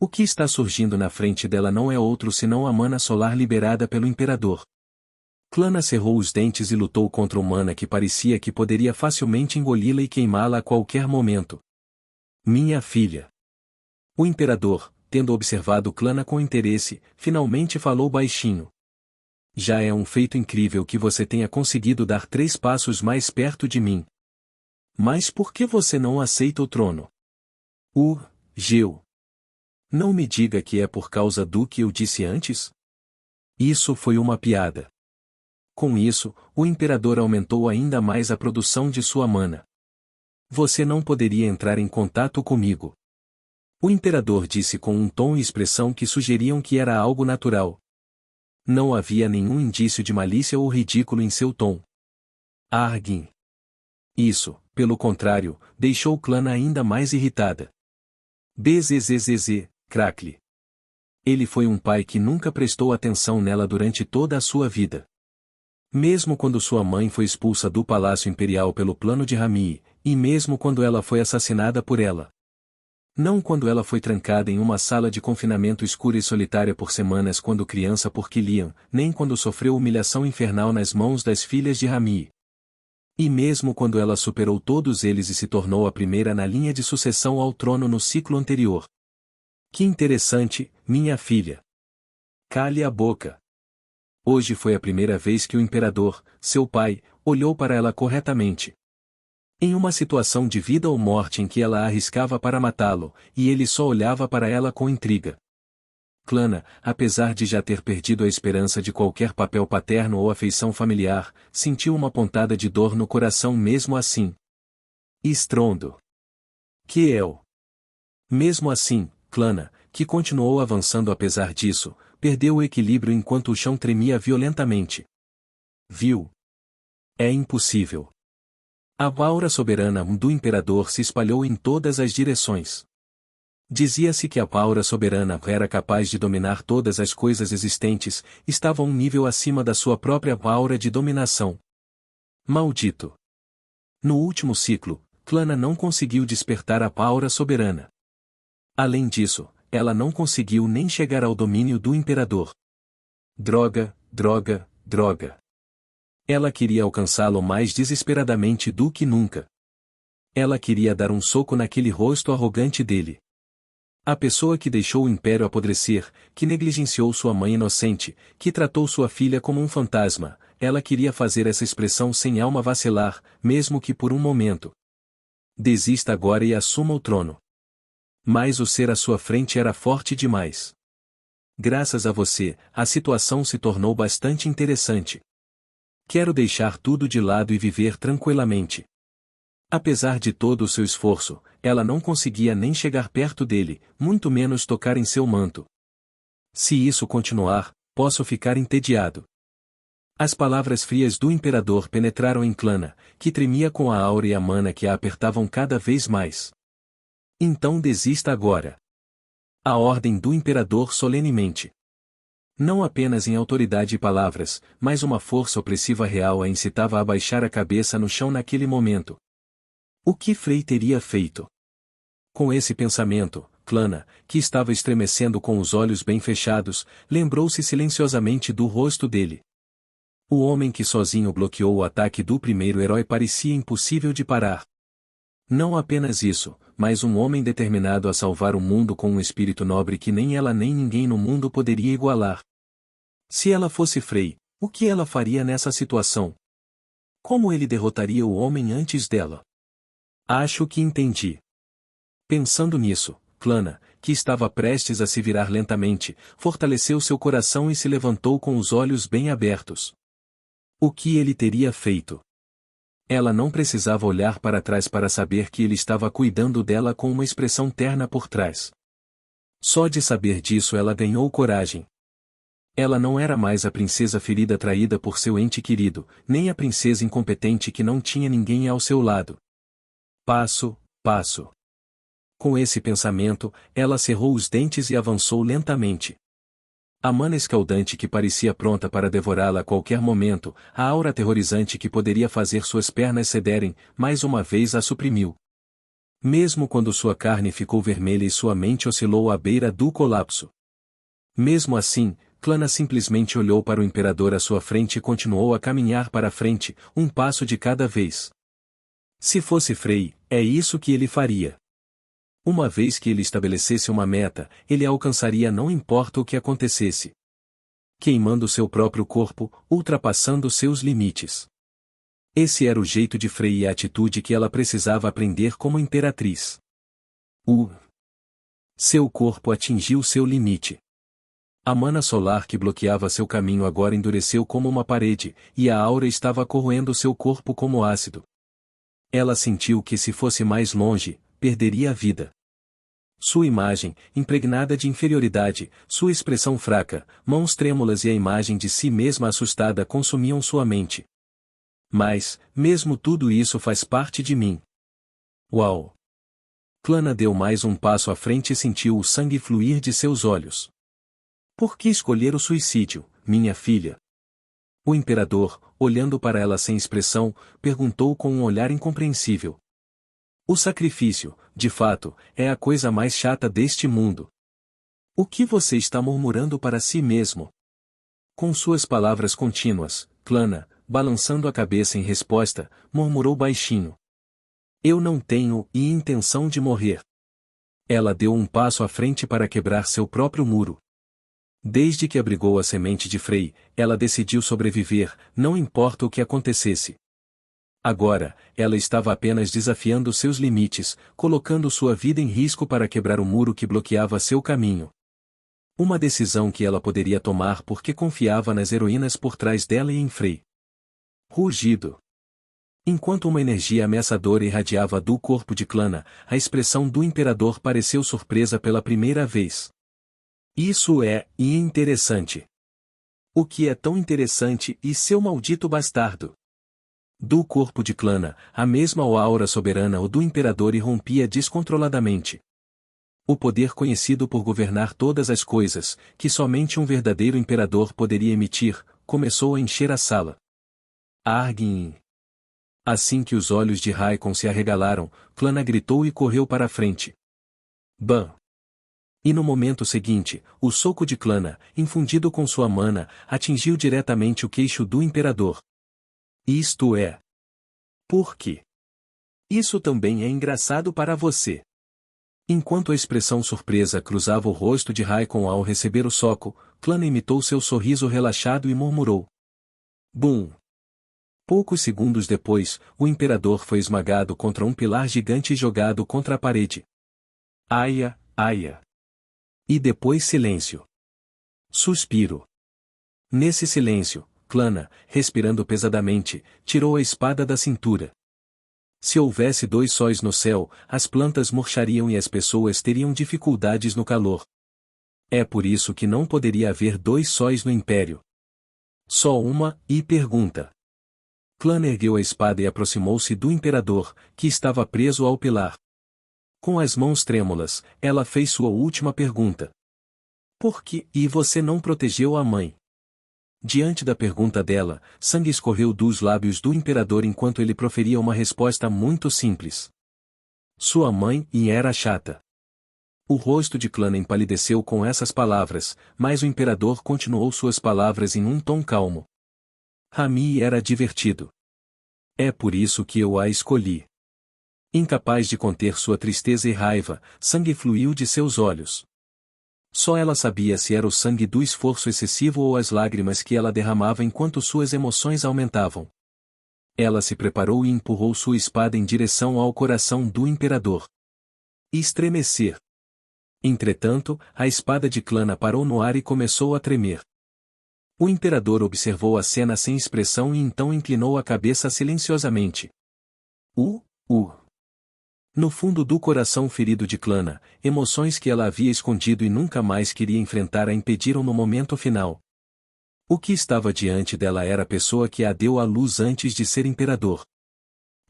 que está surgindo na frente dela não é outro senão a mana solar liberada pelo imperador. Clana cerrou os dentes e lutou contra o mana que parecia que poderia facilmente engoli-la e queimá-la a qualquer momento. Minha filha. O imperador, tendo observado Clana com interesse, finalmente falou baixinho. Já é um feito incrível que você tenha conseguido dar 3 passos mais perto de mim. Mas por que você não aceita o trono? Geu. Não me diga que é por causa do que eu disse antes? Isso foi uma piada. Com isso, o imperador aumentou ainda mais a produção de sua mana. Você não poderia entrar em contato comigo. O imperador disse com um tom e expressão que sugeriam que era algo natural. Não havia nenhum indício de malícia ou ridículo em seu tom. Arguin. Isso, pelo contrário, deixou Clana ainda mais irritada. Bzzz, cracle. Ele foi um pai que nunca prestou atenção nela durante toda a sua vida. Mesmo quando sua mãe foi expulsa do Palácio Imperial pelo plano de Ramii, e mesmo quando ela foi assassinada por ela. Não quando ela foi trancada em uma sala de confinamento escura e solitária por semanas quando criança por Kilian, nem quando sofreu humilhação infernal nas mãos das filhas de Ramii. E mesmo quando ela superou todos eles e se tornou a primeira na linha de sucessão ao trono no ciclo anterior. Que interessante, minha filha. Cale a boca. Hoje foi a primeira vez que o imperador, seu pai, olhou para ela corretamente. Em uma situação de vida ou morte em que ela arriscava para matá-lo, e ele só olhava para ela com intriga. Clana, apesar de já ter perdido a esperança de qualquer papel paterno ou afeição familiar, sentiu uma pontada de dor no coração mesmo assim. Estrondo. Kiel. Mesmo assim, Clana, que continuou avançando apesar disso, perdeu o equilíbrio enquanto o chão tremia violentamente. Viu? É impossível. A aura soberana do imperador se espalhou em todas as direções. Dizia-se que a aura soberana era capaz de dominar todas as coisas existentes, estava um nível acima da sua própria aura de dominação. Maldito! No último ciclo, Clana não conseguiu despertar a aura soberana. Além disso, ela não conseguiu nem chegar ao domínio do imperador. Droga, droga, droga. Ela queria alcançá-lo mais desesperadamente do que nunca. Ela queria dar um soco naquele rosto arrogante dele. A pessoa que deixou o império apodrecer, que negligenciou sua mãe inocente, que tratou sua filha como um fantasma, ela queria fazer essa expressão sem alma vacilar, mesmo que por um momento. Desista agora e assuma o trono. Mas o ser à sua frente era forte demais. Graças a você, a situação se tornou bastante interessante. Quero deixar tudo de lado e viver tranquilamente. Apesar de todo o seu esforço, ela não conseguia nem chegar perto dele, muito menos tocar em seu manto. Se isso continuar, posso ficar entediado. As palavras frias do imperador penetraram em Clana, que tremia com a aura e a mana que a apertavam cada vez mais. Então desista agora. A ordem do imperador solenemente. Não apenas em autoridade e palavras, mas uma força opressiva real a incitava a baixar a cabeça no chão naquele momento. O que Frey teria feito? Com esse pensamento, Clana, que estava estremecendo com os olhos bem fechados, lembrou-se silenciosamente do rosto dele. O homem que sozinho bloqueou o ataque do primeiro herói parecia impossível de parar. Não apenas isso, mas um homem determinado a salvar o mundo com um espírito nobre que nem ela nem ninguém no mundo poderia igualar. Se ela fosse Frey, o que ela faria nessa situação? Como ele derrotaria o homem antes dela? Acho que entendi. Pensando nisso, Clana, que estava prestes a se virar lentamente, fortaleceu seu coração e se levantou com os olhos bem abertos. O que ele teria feito? Ela não precisava olhar para trás para saber que ele estava cuidando dela com uma expressão terna por trás. Só de saber disso ela ganhou coragem. Ela não era mais a princesa ferida traída por seu ente querido, nem a princesa incompetente que não tinha ninguém ao seu lado. Passo, passo. Com esse pensamento, ela cerrou os dentes e avançou lentamente. A mana escaldante que parecia pronta para devorá-la a qualquer momento, a aura aterrorizante que poderia fazer suas pernas cederem, mais uma vez a suprimiu. Mesmo quando sua carne ficou vermelha e sua mente oscilou à beira do colapso. Mesmo assim, Clana simplesmente olhou para o imperador à sua frente e continuou a caminhar para a frente, um passo de cada vez. Se fosse Frey, é isso que ele faria. Uma vez que ele estabelecesse uma meta, ele a alcançaria não importa o que acontecesse. Queimando seu próprio corpo, ultrapassando seus limites. Esse era o jeito de Frey e a atitude que ela precisava aprender como imperatriz. Seu corpo atingiu seu limite. A mana solar que bloqueava seu caminho agora endureceu como uma parede, e a aura estava corroendo seu corpo como ácido. Ela sentiu que se fosse mais longe, perderia a vida. Sua imagem, impregnada de inferioridade, sua expressão fraca, mãos trêmulas e a imagem de si mesma assustada consumiam sua mente. Mas, mesmo tudo isso faz parte de mim. Uau! Clana deu mais um passo à frente e sentiu o sangue fluir de seus olhos. Por que escolher o suicídio, minha filha? O imperador, olhando para ela sem expressão, perguntou com um olhar incompreensível. O sacrifício, de fato, é a coisa mais chata deste mundo. O que você está murmurando para si mesmo? Com suas palavras contínuas, Clana, balançando a cabeça em resposta, murmurou baixinho. Eu não tenho intenção de morrer. Ela deu um passo à frente para quebrar seu próprio muro. Desde que abrigou a semente de Frey, ela decidiu sobreviver, não importa o que acontecesse. Agora, ela estava apenas desafiando seus limites, colocando sua vida em risco para quebrar o muro que bloqueava seu caminho. Uma decisão que ela poderia tomar porque confiava nas heroínas por trás dela e em Frey. Rugido. Enquanto uma energia ameaçadora irradiava do corpo de Clana, a expressão do imperador pareceu surpresa pela primeira vez. Isso é interessante. O que é tão interessante e seu maldito bastardo? Do corpo de Clana, a mesma aura soberana ou do imperador irrompia descontroladamente. O poder conhecido por governar todas as coisas, que somente um verdadeiro imperador poderia emitir, começou a encher a sala. Argin. Assim que os olhos de Raikon se arregalaram, Clana gritou e correu para a frente. Bam! E no momento seguinte, o soco de Clana, infundido com sua mana, atingiu diretamente o queixo do imperador. Isto é. Por quê? Isso também é engraçado para você. Enquanto a expressão surpresa cruzava o rosto de Raikon ao receber o soco, Clana imitou seu sorriso relaxado e murmurou. Bum! Poucos segundos depois, o imperador foi esmagado contra um pilar gigante e jogado contra a parede. Aia, aia. E depois silêncio. Suspiro. Nesse silêncio, Clana, respirando pesadamente, tirou a espada da cintura. Se houvesse 2 sóis no céu, as plantas murchariam e as pessoas teriam dificuldades no calor. É por isso que não poderia haver 2 sóis no Império. Só uma, e pergunta. Clana ergueu a espada e aproximou-se do imperador, que estava preso ao pilar. Com as mãos trêmulas, ela fez sua última pergunta. Por que você não protegeu a mãe? Diante da pergunta dela, sangue escorreu dos lábios do imperador enquanto ele proferia uma resposta muito simples. Sua mãe era chata. O rosto de Clana empalideceu com essas palavras, mas o imperador continuou suas palavras em um tom calmo. Rami era divertido. É por isso que eu a escolhi. Incapaz de conter sua tristeza e raiva, sangue fluiu de seus olhos. Só ela sabia se era o sangue do esforço excessivo ou as lágrimas que ela derramava enquanto suas emoções aumentavam. Ela se preparou e empurrou sua espada em direção ao coração do imperador. Estremecer. Entretanto, a espada de Clana parou no ar e começou a tremer. O imperador observou a cena sem expressão e então inclinou a cabeça silenciosamente. No fundo do coração ferido de Clana, emoções que ela havia escondido e nunca mais queria enfrentar a impediram no momento final. O que estava diante dela era a pessoa que a deu à luz antes de ser imperador.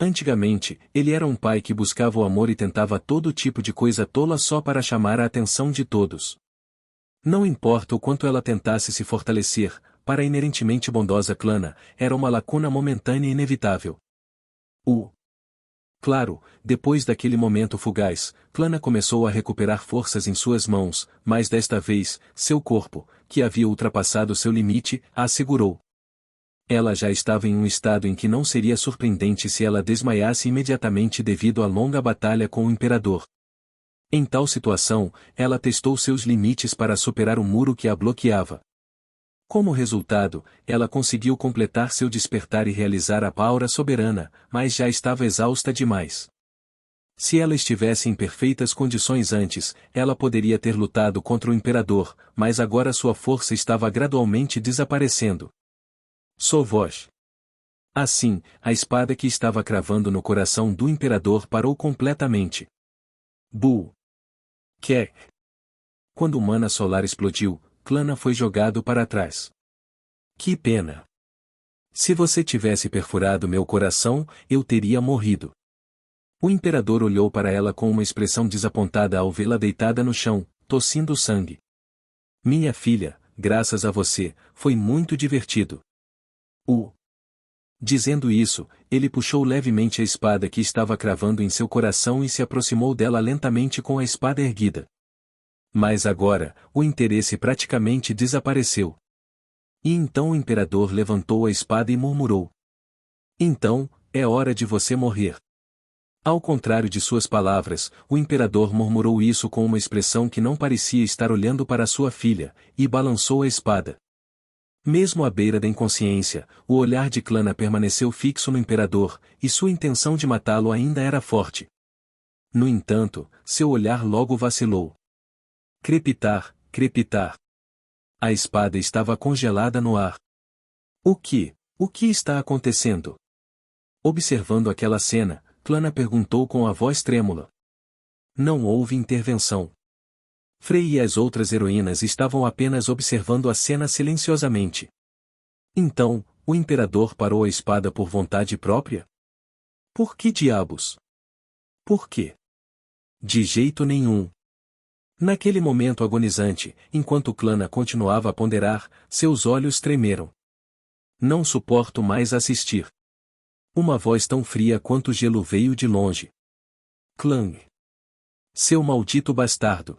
Antigamente, ele era um pai que buscava o amor e tentava todo tipo de coisa tola só para chamar a atenção de todos. Não importa o quanto ela tentasse se fortalecer, para a inerentemente bondosa Clana, era uma lacuna momentânea e inevitável. Claro, depois daquele momento fugaz, Clana começou a recuperar forças em suas mãos, mas desta vez, seu corpo, que havia ultrapassado seu limite, a segurou. Ela já estava em um estado em que não seria surpreendente se ela desmaiasse imediatamente devido à longa batalha com o imperador. Em tal situação, ela testou seus limites para superar o muro que a bloqueava. Como resultado, ela conseguiu completar seu despertar e realizar a aura soberana, mas já estava exausta demais. Se ela estivesse em perfeitas condições antes, ela poderia ter lutado contra o imperador, mas agora sua força estava gradualmente desaparecendo. Sovosh. Assim, a espada que estava cravando no coração do imperador parou completamente. Quer. Quando o mana solar explodiu, Clana foi jogado para trás. Que pena. Se você tivesse perfurado meu coração, eu teria morrido. O imperador olhou para ela com uma expressão desapontada ao vê-la deitada no chão, tossindo sangue. Minha filha, graças a você, foi muito divertido. Dizendo isso, ele puxou levemente a espada que estava cravando em seu coração e se aproximou dela lentamente com a espada erguida. Mas agora, o interesse praticamente desapareceu. E então o imperador levantou a espada e murmurou. Então, é hora de você morrer. Ao contrário de suas palavras, o imperador murmurou isso com uma expressão que não parecia estar olhando para sua filha, e balançou a espada. Mesmo à beira da inconsciência, o olhar de Clana permaneceu fixo no imperador, e sua intenção de matá-lo ainda era forte. No entanto, seu olhar logo vacilou. Crepitar, crepitar. A espada estava congelada no ar. O que está acontecendo? Observando aquela cena, Clana perguntou com a voz trêmula. Não houve intervenção. Frey e as outras heroínas estavam apenas observando a cena silenciosamente. Então, o imperador parou a espada por vontade própria? Por que diabos? Por quê? De jeito nenhum. Naquele momento agonizante, enquanto Clana continuava a ponderar, seus olhos tremeram. Não suporto mais assistir. Uma voz tão fria quanto gelo veio de longe. Clang. Seu maldito bastardo.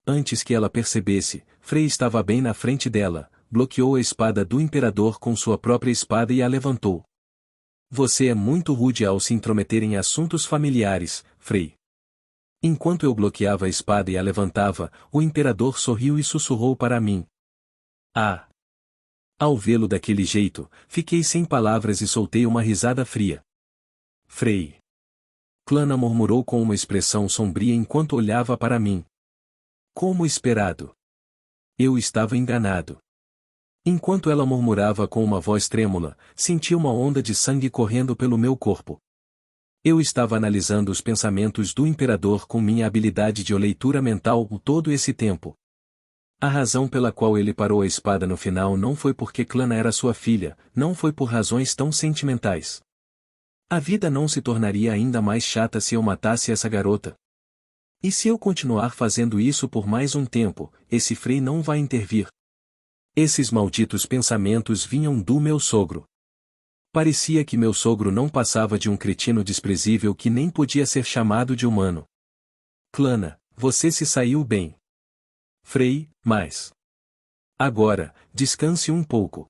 Antes que ela percebesse, Frey estava bem na frente dela, bloqueou a espada do imperador com sua própria espada e a levantou. Você é muito rude ao se intrometer em assuntos familiares, Frey. Enquanto eu bloqueava a espada e a levantava, o imperador sorriu e sussurrou para mim. Ah! Ao vê-lo daquele jeito, fiquei sem palavras e soltei uma risada fria. Frey. Clana murmurou com uma expressão sombria enquanto olhava para mim. Como esperado. Eu estava enganado. Enquanto ela murmurava com uma voz trêmula, senti uma onda de sangue correndo pelo meu corpo. Eu estava analisando os pensamentos do imperador com minha habilidade de leitura mental todo esse tempo. A razão pela qual ele parou a espada no final não foi porque Clana era sua filha, não foi por razões tão sentimentais. A vida não se tornaria ainda mais chata se eu matasse essa garota. E se eu continuar fazendo isso por mais um tempo, esse Frey não vai intervir. Esses malditos pensamentos vinham do meu sogro. Parecia que meu sogro não passava de um cretino desprezível que nem podia ser chamado de humano. Clana, você se saiu bem. Frey, mas... Agora, descanse um pouco.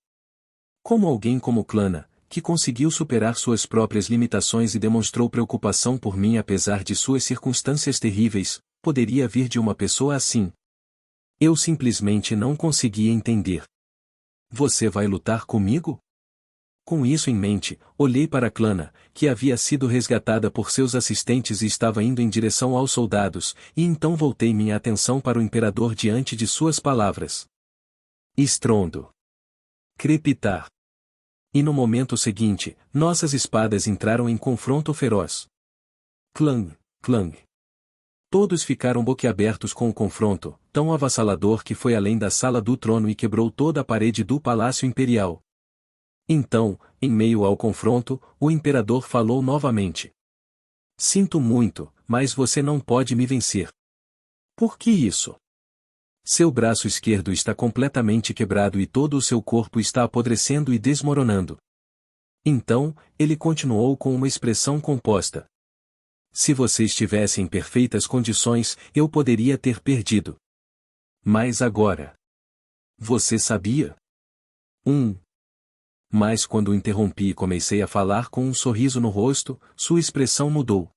Como alguém como Clana, que conseguiu superar suas próprias limitações e demonstrou preocupação por mim apesar de suas circunstâncias terríveis, poderia vir de uma pessoa assim? Eu simplesmente não conseguia entender. Você vai lutar comigo? Com isso em mente, olhei para Clana, que havia sido resgatada por seus assistentes e estava indo em direção aos soldados, e então voltei minha atenção para o imperador diante de suas palavras. Estrondo. Crepitar. E no momento seguinte, nossas espadas entraram em confronto feroz. Clang, clang. Todos ficaram boquiabertos com o confronto, tão avassalador que foi além da sala do trono e quebrou toda a parede do Palácio Imperial. Então, em meio ao confronto, o imperador falou novamente. Sinto muito, mas você não pode me vencer. Por que isso? Seu braço esquerdo está completamente quebrado e todo o seu corpo está apodrecendo e desmoronando. Então, ele continuou com uma expressão composta. Se você estivesse em perfeitas condições, eu poderia ter perdido. Mas agora. Você sabia? Mas quando o interrompi e comecei a falar com um sorriso no rosto, sua expressão mudou.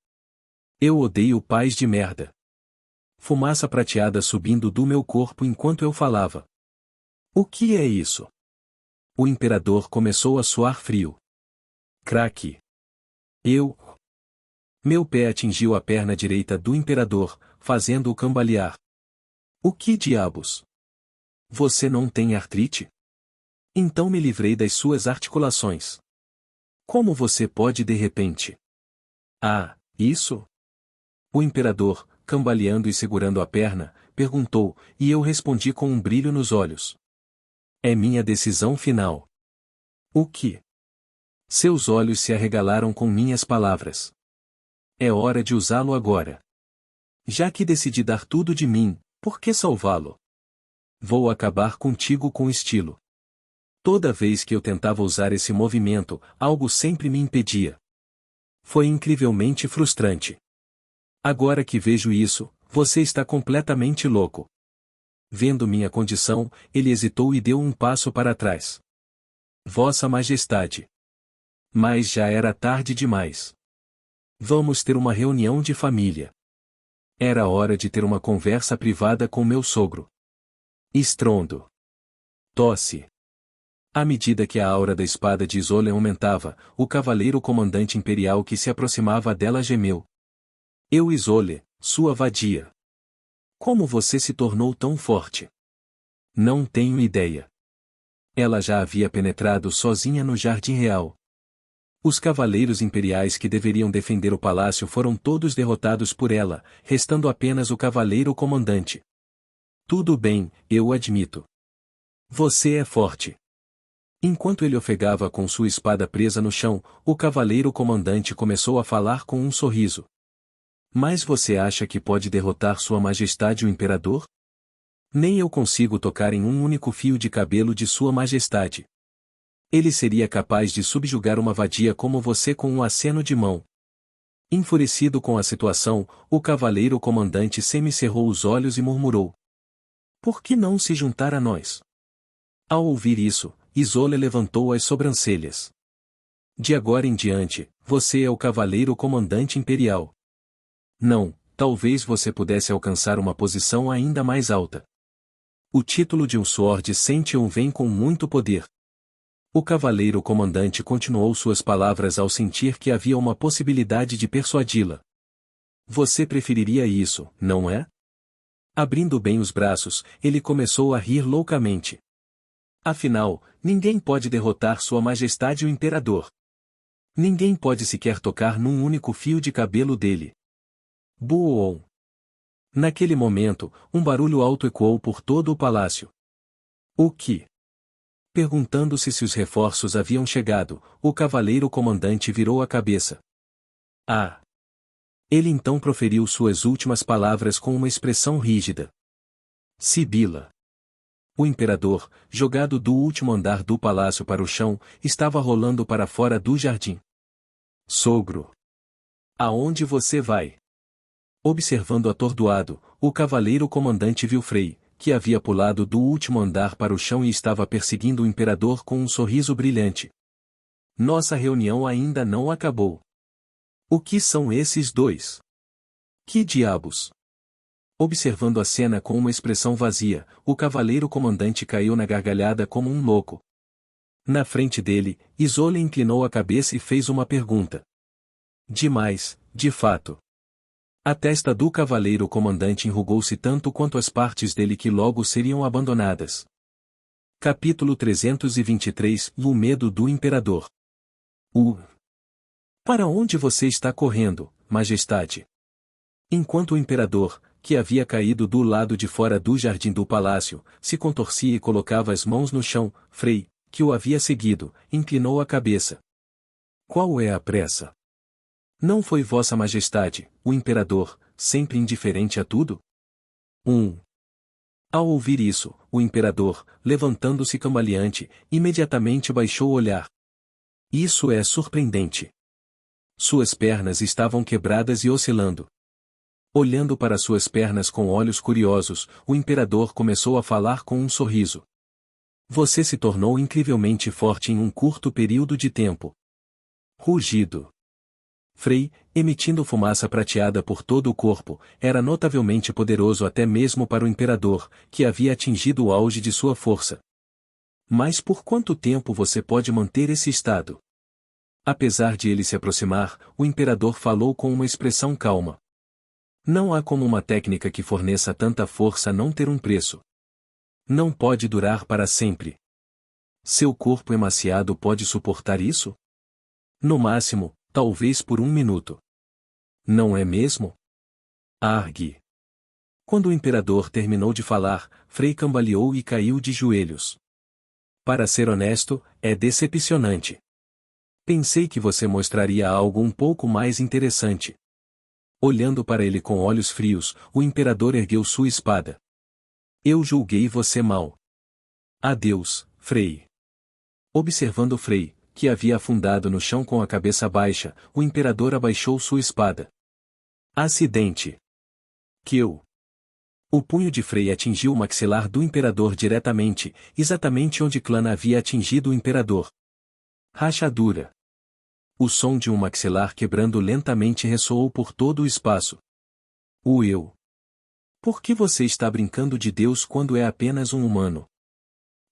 Eu odeio pais de merda. Fumaça prateada subindo do meu corpo enquanto eu falava. O que é isso? O imperador começou a suar frio. Craque. Meu pé atingiu a perna direita do imperador, fazendo-o cambalear. O que diabos? Você não tem artrite? Então me livrei das suas articulações. Como você pode de repente? Ah, isso? O imperador, cambaleando e segurando a perna, perguntou, e eu respondi com um brilho nos olhos. É minha decisão final. O que? Seus olhos se arregalaram com minhas palavras. É hora de usá-lo agora. Já que decidi dar tudo de mim, por que salvá-lo? Vou acabar contigo com estilo. Toda vez que eu tentava usar esse movimento, algo sempre me impedia. Foi incrivelmente frustrante. Agora que vejo isso, você está completamente louco. Vendo minha condição, ele hesitou e deu um passo para trás. Vossa Majestade. Mas já era tarde demais. Vamos ter uma reunião de família. Era hora de ter uma conversa privada com meu sogro. Estrondo. Tosse. À medida que a aura da espada de Isolé aumentava, o cavaleiro comandante imperial que se aproximava dela gemeu. Eu Isolé, sua vadia. Como você se tornou tão forte? Não tenho ideia. Ela já havia penetrado sozinha no Jardim Real. Os cavaleiros imperiais que deveriam defender o palácio foram todos derrotados por ela, restando apenas o cavaleiro comandante. Tudo bem, eu admito. Você é forte. Enquanto ele ofegava com sua espada presa no chão, o cavaleiro comandante começou a falar com um sorriso. Mas você acha que pode derrotar Sua Majestade o Imperador? Nem eu consigo tocar em um único fio de cabelo de Sua Majestade. Ele seria capaz de subjugar uma vadia como você com um aceno de mão. Enfurecido com a situação, o cavaleiro comandante semicerrou os olhos e murmurou. Por que não se juntar a nós? Ao ouvir isso, Isolé levantou as sobrancelhas. De agora em diante, você é o cavaleiro comandante imperial. Não, talvez você pudesse alcançar uma posição ainda mais alta. O título de um Sword Sentinel vem com muito poder. O cavaleiro comandante continuou suas palavras ao sentir que havia uma possibilidade de persuadi-la. Você preferiria isso, não é? Abrindo bem os braços, ele começou a rir loucamente. Afinal, ninguém pode derrotar Sua Majestade o Imperador. Ninguém pode sequer tocar num único fio de cabelo dele. Buom! Naquele momento, um barulho alto ecoou por todo o palácio. O que? Perguntando-se se os reforços haviam chegado, o cavaleiro comandante virou a cabeça. Ah! Ele então proferiu suas últimas palavras com uma expressão rígida. Sibila. O imperador, jogado do último andar do palácio para o chão, estava rolando para fora do jardim. Sogro! Aonde você vai? Observando atordoado, o cavaleiro comandante viu Frei, que havia pulado do último andar para o chão e estava perseguindo o imperador com um sorriso brilhante. Nossa reunião ainda não acabou. O que são esses dois? Que diabos? Observando a cena com uma expressão vazia, o cavaleiro comandante caiu na gargalhada como um louco. Na frente dele, Isolé inclinou a cabeça e fez uma pergunta. Demais, de fato. A testa do cavaleiro comandante enrugou-se tanto quanto as partes dele que logo seriam abandonadas. Capítulo 323 O medo do imperador. Para onde você está correndo, Majestade? Enquanto o imperador, que havia caído do lado de fora do jardim do palácio, se contorcia e colocava as mãos no chão, Frei, que o havia seguido, inclinou a cabeça. Qual é a pressa? Não foi Vossa Majestade, o imperador, sempre indiferente a tudo? Ao ouvir isso, o imperador, levantando-se cambaleante, imediatamente baixou o olhar. Isso é surpreendente. Suas pernas estavam quebradas e oscilando. Olhando para suas pernas com olhos curiosos, o imperador começou a falar com um sorriso. Você se tornou incrivelmente forte em um curto período de tempo. Rugido. Frei, emitindo fumaça prateada por todo o corpo, era notavelmente poderoso até mesmo para o imperador, que havia atingido o auge de sua força. Mas por quanto tempo você pode manter esse estado? Apesar de ele se aproximar, o imperador falou com uma expressão calma. Não há como uma técnica que forneça tanta força não ter um preço. Não pode durar para sempre. Seu corpo emaciado pode suportar isso? No máximo, talvez por 1 minuto. Não é mesmo? Argue. Quando o imperador terminou de falar, Frei cambaleou e caiu de joelhos. Para ser honesto, é decepcionante. Pensei que você mostraria algo um pouco mais interessante. Olhando para ele com olhos frios, o imperador ergueu sua espada. Eu julguei você mal. Adeus, Frei. Observando Frei, que havia afundado no chão com a cabeça baixa, o imperador abaixou sua espada. Acidente. Kill. O punho de Frei atingiu o maxilar do imperador diretamente, exatamente onde Clana havia atingido o imperador. Rachadura. O som de um maxilar quebrando lentamente ressoou por todo o espaço. Eu. Por que você está brincando de Deus quando é apenas um humano?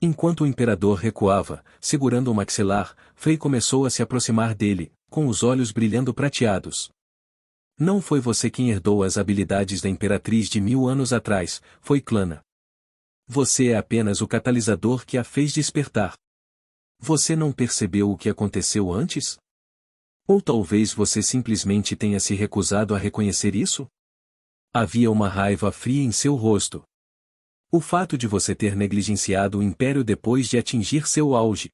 Enquanto o imperador recuava, segurando o maxilar, Frei começou a se aproximar dele, com os olhos brilhando prateados. Não foi você quem herdou as habilidades da Imperatriz de 1000 anos atrás, foi Clana. Você é apenas o catalisador que a fez despertar. Você não percebeu o que aconteceu antes? Ou talvez você simplesmente tenha se recusado a reconhecer isso? Havia uma raiva fria em seu rosto. O fato de você ter negligenciado o Império depois de atingir seu auge.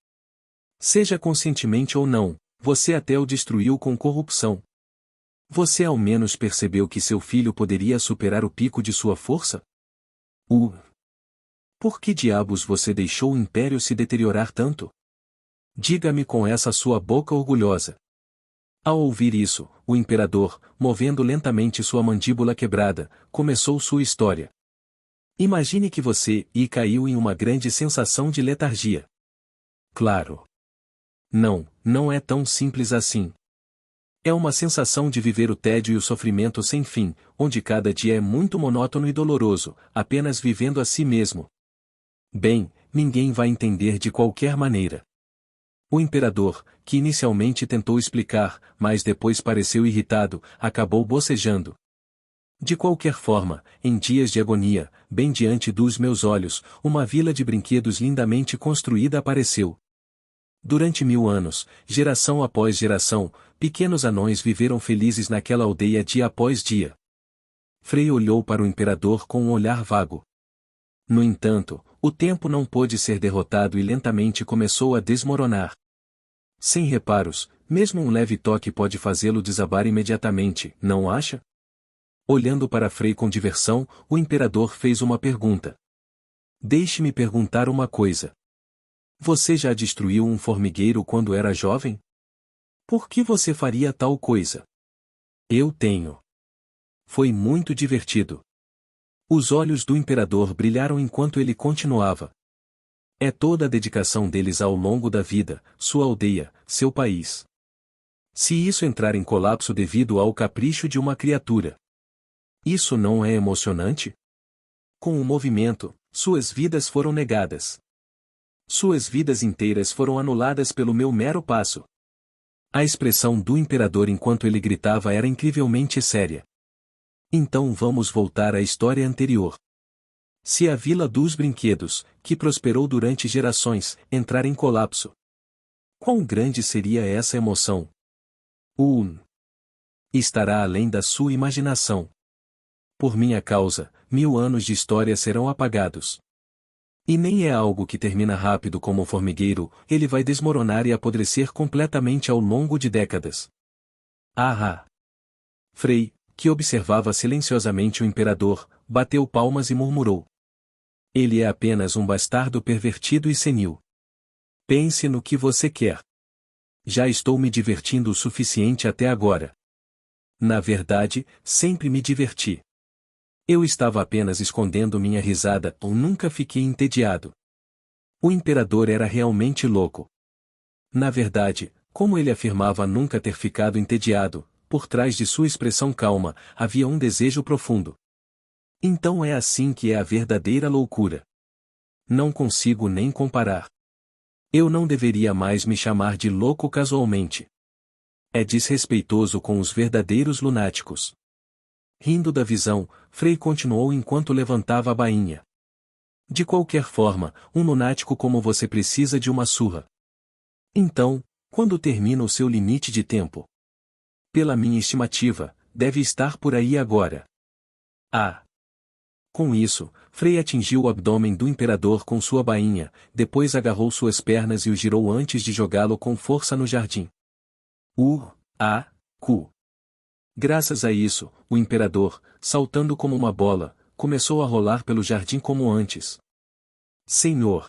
Seja conscientemente ou não, você até o destruiu com corrupção. Você ao menos percebeu que seu filho poderia superar o pico de sua força? Por que diabos você deixou o Império se deteriorar tanto? Diga-me com essa sua boca orgulhosa. Ao ouvir isso, o imperador, movendo lentamente sua mandíbula quebrada, começou sua história. Imagine que você caiu em uma grande sensação de letargia. Claro. Não, não é tão simples assim. É uma sensação de viver o tédio e o sofrimento sem fim, onde cada dia é muito monótono e doloroso, apenas vivendo a si mesmo. Bem, ninguém vai entender de qualquer maneira. O imperador, que inicialmente tentou explicar, mas depois pareceu irritado, acabou bocejando. De qualquer forma, em dias de agonia, bem diante dos meus olhos, uma vila de brinquedos lindamente construída apareceu. Durante 1000 anos, geração após geração, pequenos anões viveram felizes naquela aldeia dia após dia. Frei olhou para o imperador com um olhar vago. No entanto, o tempo não pôde ser derrotado e lentamente começou a desmoronar. Sem reparos, mesmo um leve toque pode fazê-lo desabar imediatamente, não acha? Olhando para Frei com diversão, o imperador fez uma pergunta. Deixe-me perguntar uma coisa. Você já destruiu um formigueiro quando era jovem? Por que você faria tal coisa? Eu tenho. Foi muito divertido. Os olhos do imperador brilharam enquanto ele continuava. É toda a dedicação deles ao longo da vida, sua aldeia, seu país. Se isso entrar em colapso devido ao capricho de uma criatura. Isso não é emocionante? Com o movimento, suas vidas foram negadas. Suas vidas inteiras foram anuladas pelo meu mero passo. A expressão do imperador enquanto ele gritava era incrivelmente séria. Então vamos voltar à história anterior. Se a Vila dos Brinquedos, que prosperou durante gerações, entrar em colapso. Quão grande seria essa emoção? Estará além da sua imaginação. Por minha causa, 1000 anos de história serão apagados. E nem é algo que termina rápido como o formigueiro, ele vai desmoronar e apodrecer completamente ao longo de décadas. Frei, que observava silenciosamente o imperador, bateu palmas e murmurou. Ele é apenas um bastardo pervertido e senil. Pense no que você quer. Já estou me divertindo o suficiente até agora. Na verdade, sempre me diverti. Eu estava apenas escondendo minha risada ou nunca fiquei entediado. O imperador era realmente louco. Na verdade, como ele afirmava nunca ter ficado entediado, por trás de sua expressão calma, havia um desejo profundo. Então é assim que é a verdadeira loucura. Não consigo nem comparar. Eu não deveria mais me chamar de louco casualmente. É desrespeitoso com os verdadeiros lunáticos. Rindo da visão, Frei continuou enquanto levantava a bainha. De qualquer forma, um lunático como você precisa de uma surra. Então, quando termina o seu limite de tempo? Pela minha estimativa, deve estar por aí agora. Com isso, Frei atingiu o abdômen do imperador com sua bainha, depois agarrou suas pernas e o girou antes de jogá-lo com força no jardim. Graças a isso, o imperador, saltando como uma bola, começou a rolar pelo jardim como antes. Senhor!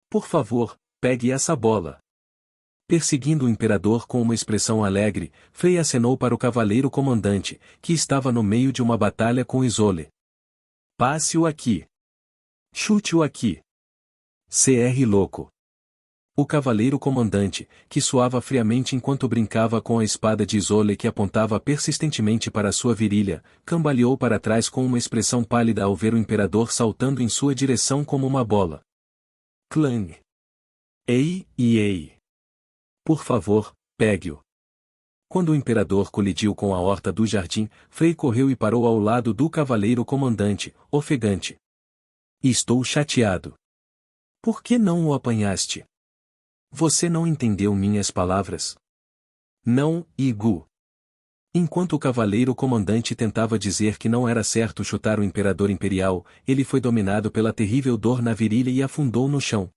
Por favor, pegue essa bola. Perseguindo o imperador com uma expressão alegre, Frei acenou para o cavaleiro comandante, que estava no meio de uma batalha com Isolde. Passe-o aqui. Chute-o aqui. Cr louco. O cavaleiro comandante, que suava friamente enquanto brincava com a espada de Isolde que apontava persistentemente para sua virilha, cambaleou para trás com uma expressão pálida ao ver o imperador saltando em sua direção como uma bola. Clang! Ei! Por favor, pegue-o. Quando o imperador colidiu com a horta do jardim, Frei correu e parou ao lado do cavaleiro comandante, ofegante. Estou chateado. Por que não o apanhaste? Você não entendeu minhas palavras? Não, Igu. Enquanto o cavaleiro comandante tentava dizer que não era certo chutar o imperador imperial, ele foi dominado pela terrível dor na virilha e afundou no chão.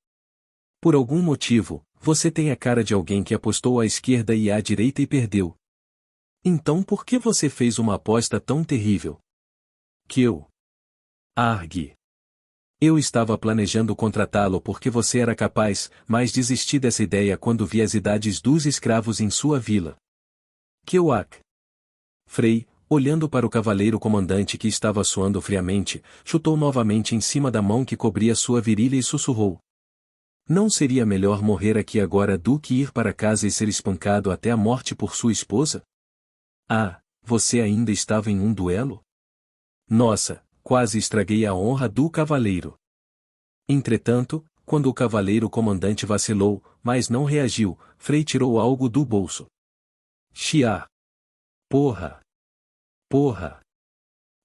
Por algum motivo, você tem a cara de alguém que apostou à esquerda e à direita e perdeu. Então por que você fez uma aposta tão terrível? Que eu. Argue. Eu estava planejando contratá-lo porque você era capaz, mas desisti dessa ideia quando vi as idades dos escravos em sua vila. Keuak. Frei, olhando para o cavaleiro comandante que estava suando friamente, chutou novamente em cima da mão que cobria sua virilha e sussurrou. Não seria melhor morrer aqui agora do que ir para casa e ser espancado até a morte por sua esposa? Ah, você ainda estava em um duelo? Nossa, quase estraguei a honra do cavaleiro. Entretanto, quando o cavaleiro comandante vacilou, mas não reagiu, Frei tirou algo do bolso. Chiá! Porra! Porra!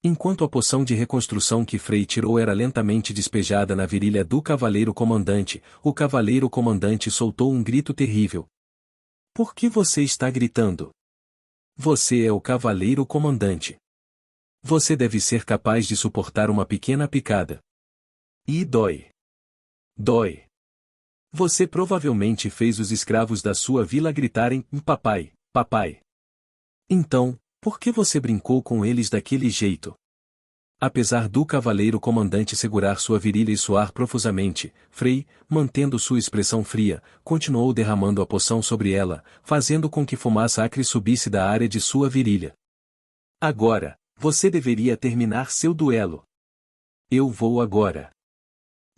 Enquanto a poção de reconstrução que Frei tirou era lentamente despejada na virilha do cavaleiro comandante, o cavaleiro comandante soltou um grito terrível. Por que você está gritando? Você é o cavaleiro comandante. Você deve ser capaz de suportar uma pequena picada. E dói. Dói. Você provavelmente fez os escravos da sua vila gritarem, papai, papai. Então, por que você brincou com eles daquele jeito? Apesar do cavaleiro comandante segurar sua virilha e suar profusamente, Frei, mantendo sua expressão fria, continuou derramando a poção sobre ela, fazendo com que fumaça acre subisse da área de sua virilha. Agora, você deveria terminar seu duelo. Eu vou agora.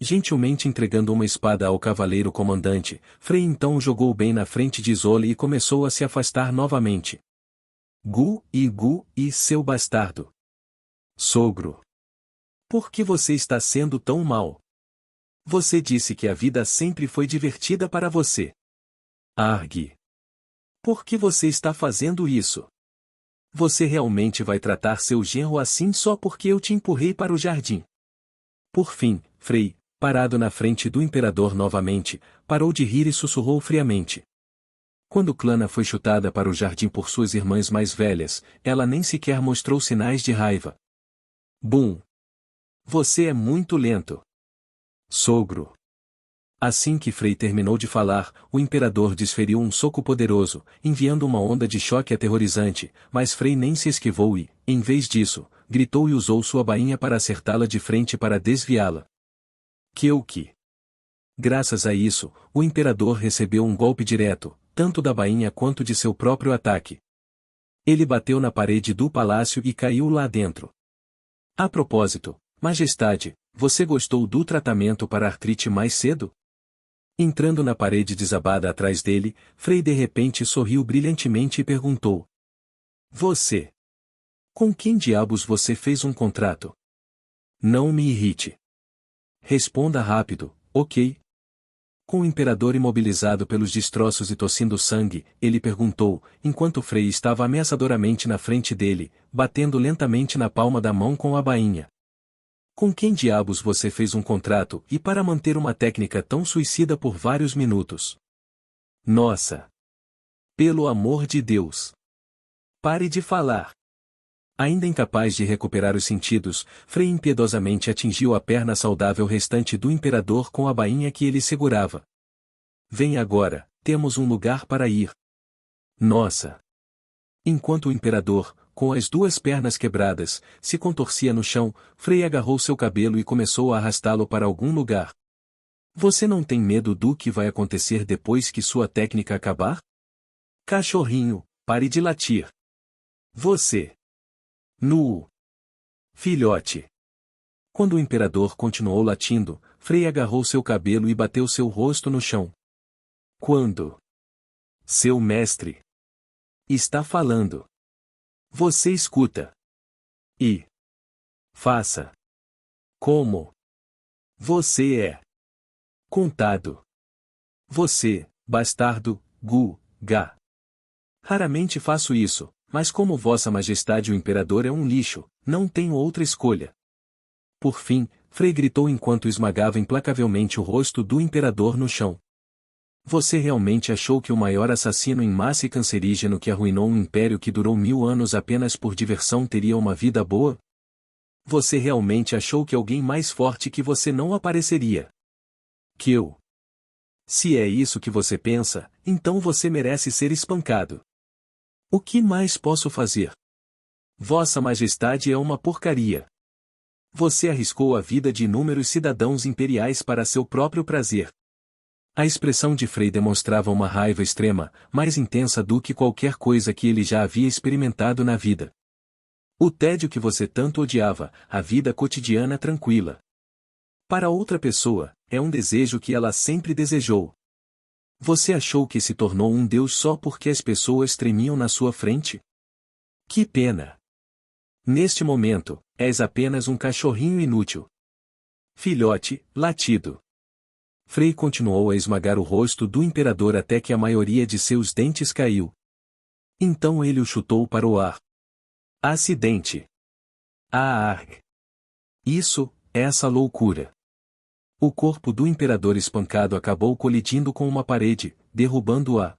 Gentilmente entregando uma espada ao cavaleiro comandante, Frei então jogou bem na frente de Isolde e começou a se afastar novamente. Gu, e seu bastardo. Sogro. Por que você está sendo tão mau? Você disse que a vida sempre foi divertida para você. Argue. Por que você está fazendo isso? Você realmente vai tratar seu genro assim só porque eu te empurrei para o jardim? Por fim, Frei, parado na frente do imperador novamente, parou de rir e sussurrou friamente. Quando Clana foi chutada para o jardim por suas irmãs mais velhas, ela nem sequer mostrou sinais de raiva. Bum! Você é muito lento. Sogro. Assim que Frei terminou de falar, o imperador desferiu um soco poderoso, enviando uma onda de choque aterrorizante, mas Frei nem se esquivou e, em vez disso, gritou e usou sua bainha para acertá-la de frente para desviá-la. Que. Graças a isso, o imperador recebeu um golpe direto, tanto da bainha quanto de seu próprio ataque. Ele bateu na parede do palácio e caiu lá dentro. A propósito, Majestade, você gostou do tratamento para artrite mais cedo? Entrando na parede desabada atrás dele, Frei de repente sorriu brilhantemente e perguntou. Você? Com quem diabos você fez um contrato? Não me irrite. Responda rápido, ok? Com o imperador imobilizado pelos destroços e tossindo sangue, ele perguntou, enquanto Frei estava ameaçadoramente na frente dele, batendo lentamente na palma da mão com a bainha. Com quem diabos você fez um contrato e para manter uma técnica tão suicida por vários minutos? Nossa! Pelo amor de Deus! Pare de falar! Ainda incapaz de recuperar os sentidos, Frei impiedosamente atingiu a perna saudável restante do imperador com a bainha que ele segurava. Vem agora, temos um lugar para ir. Nossa! Enquanto o imperador, com as duas pernas quebradas, se contorcia no chão, Frei agarrou seu cabelo e começou a arrastá-lo para algum lugar. Você não tem medo do que vai acontecer depois que sua técnica acabar? Cachorrinho, pare de latir. Você. Nu. Filhote. Quando o imperador continuou latindo, Frei agarrou seu cabelo e bateu seu rosto no chão. Quando? Seu mestre está falando. Você escuta. E faça. Como você é contado. Você, bastardo, Gu, Ga. Raramente faço isso, mas como Vossa Majestade o Imperador é um lixo, não tenho outra escolha. Por fim, Frei gritou enquanto esmagava implacavelmente o rosto do Imperador no chão. Você realmente achou que o maior assassino em massa e cancerígeno que arruinou um império que durou 1000 anos apenas por diversão teria uma vida boa? Você realmente achou que alguém mais forte que você não apareceria? Que eu? Se é isso que você pensa, então você merece ser espancado. O que mais posso fazer? Vossa Majestade é uma porcaria. Você arriscou a vida de inúmeros cidadãos imperiais para seu próprio prazer. A expressão de Frei demonstrava uma raiva extrema, mais intensa do que qualquer coisa que ele já havia experimentado na vida. O tédio que você tanto odiava, a vida cotidiana tranquila. Para outra pessoa, é um desejo que ela sempre desejou. Você achou que se tornou um deus só porque as pessoas tremiam na sua frente? Que pena! Neste momento, és apenas um cachorrinho inútil. Filhote, latido. Frei continuou a esmagar o rosto do imperador até que a maioria de seus dentes caiu. Então ele o chutou para o ar. Acidente. Ah! Isso, essa loucura. O corpo do imperador espancado acabou colidindo com uma parede, derrubando-a.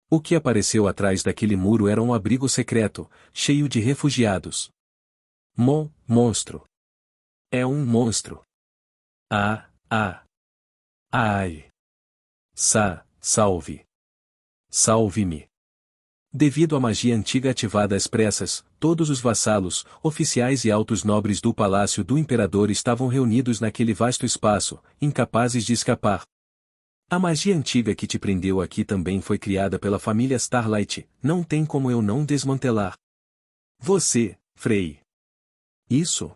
O que apareceu atrás daquele muro era um abrigo secreto, cheio de refugiados. Monstro. É um monstro. Ah! Ai! Salve! Salve-me! Devido à magia antiga ativada às pressas, todos os vassalos, oficiais e altos nobres do palácio do imperador estavam reunidos naquele vasto espaço, incapazes de escapar. A magia antiga que te prendeu aqui também foi criada pela família Starlight, não tem como eu não desmantelar. Você, Frei. Isso?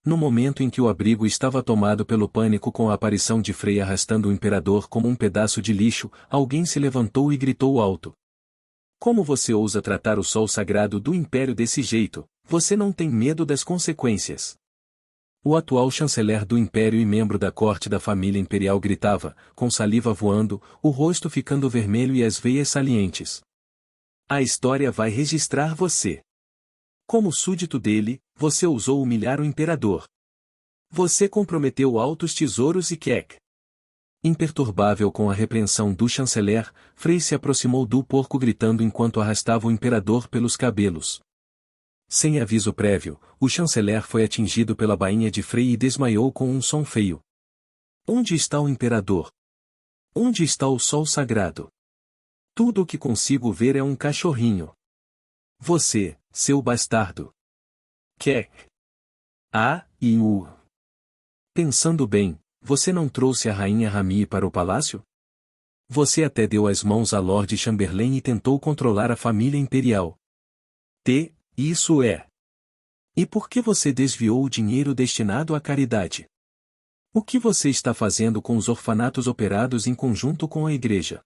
No momento em que o abrigo estava tomado pelo pânico com a aparição de Frei arrastando o imperador como um pedaço de lixo, alguém se levantou e gritou alto. Como você ousa tratar o sol sagrado do império desse jeito? Você não tem medo das consequências. O atual chanceler do império e membro da corte da família imperial gritava, com saliva voando, o rosto ficando vermelho e as veias salientes. A história vai registrar você. Como súdito dele, você ousou humilhar o imperador. Você comprometeu altos tesouros e Keck. Imperturbável com a repreensão do chanceler, Frei se aproximou do porco gritando enquanto arrastava o imperador pelos cabelos. Sem aviso prévio, o chanceler foi atingido pela bainha de Frei e desmaiou com um som feio. Onde está o imperador? Onde está o sol sagrado? Tudo o que consigo ver é um cachorrinho. Você, seu bastardo. Keck. Pensando bem, você não trouxe a rainha Rami para o palácio? Você até deu as mãos a Lord Chamberlain e tentou controlar a família imperial. Isso é. E por que você desviou o dinheiro destinado à caridade? O que você está fazendo com os orfanatos operados em conjunto com a igreja?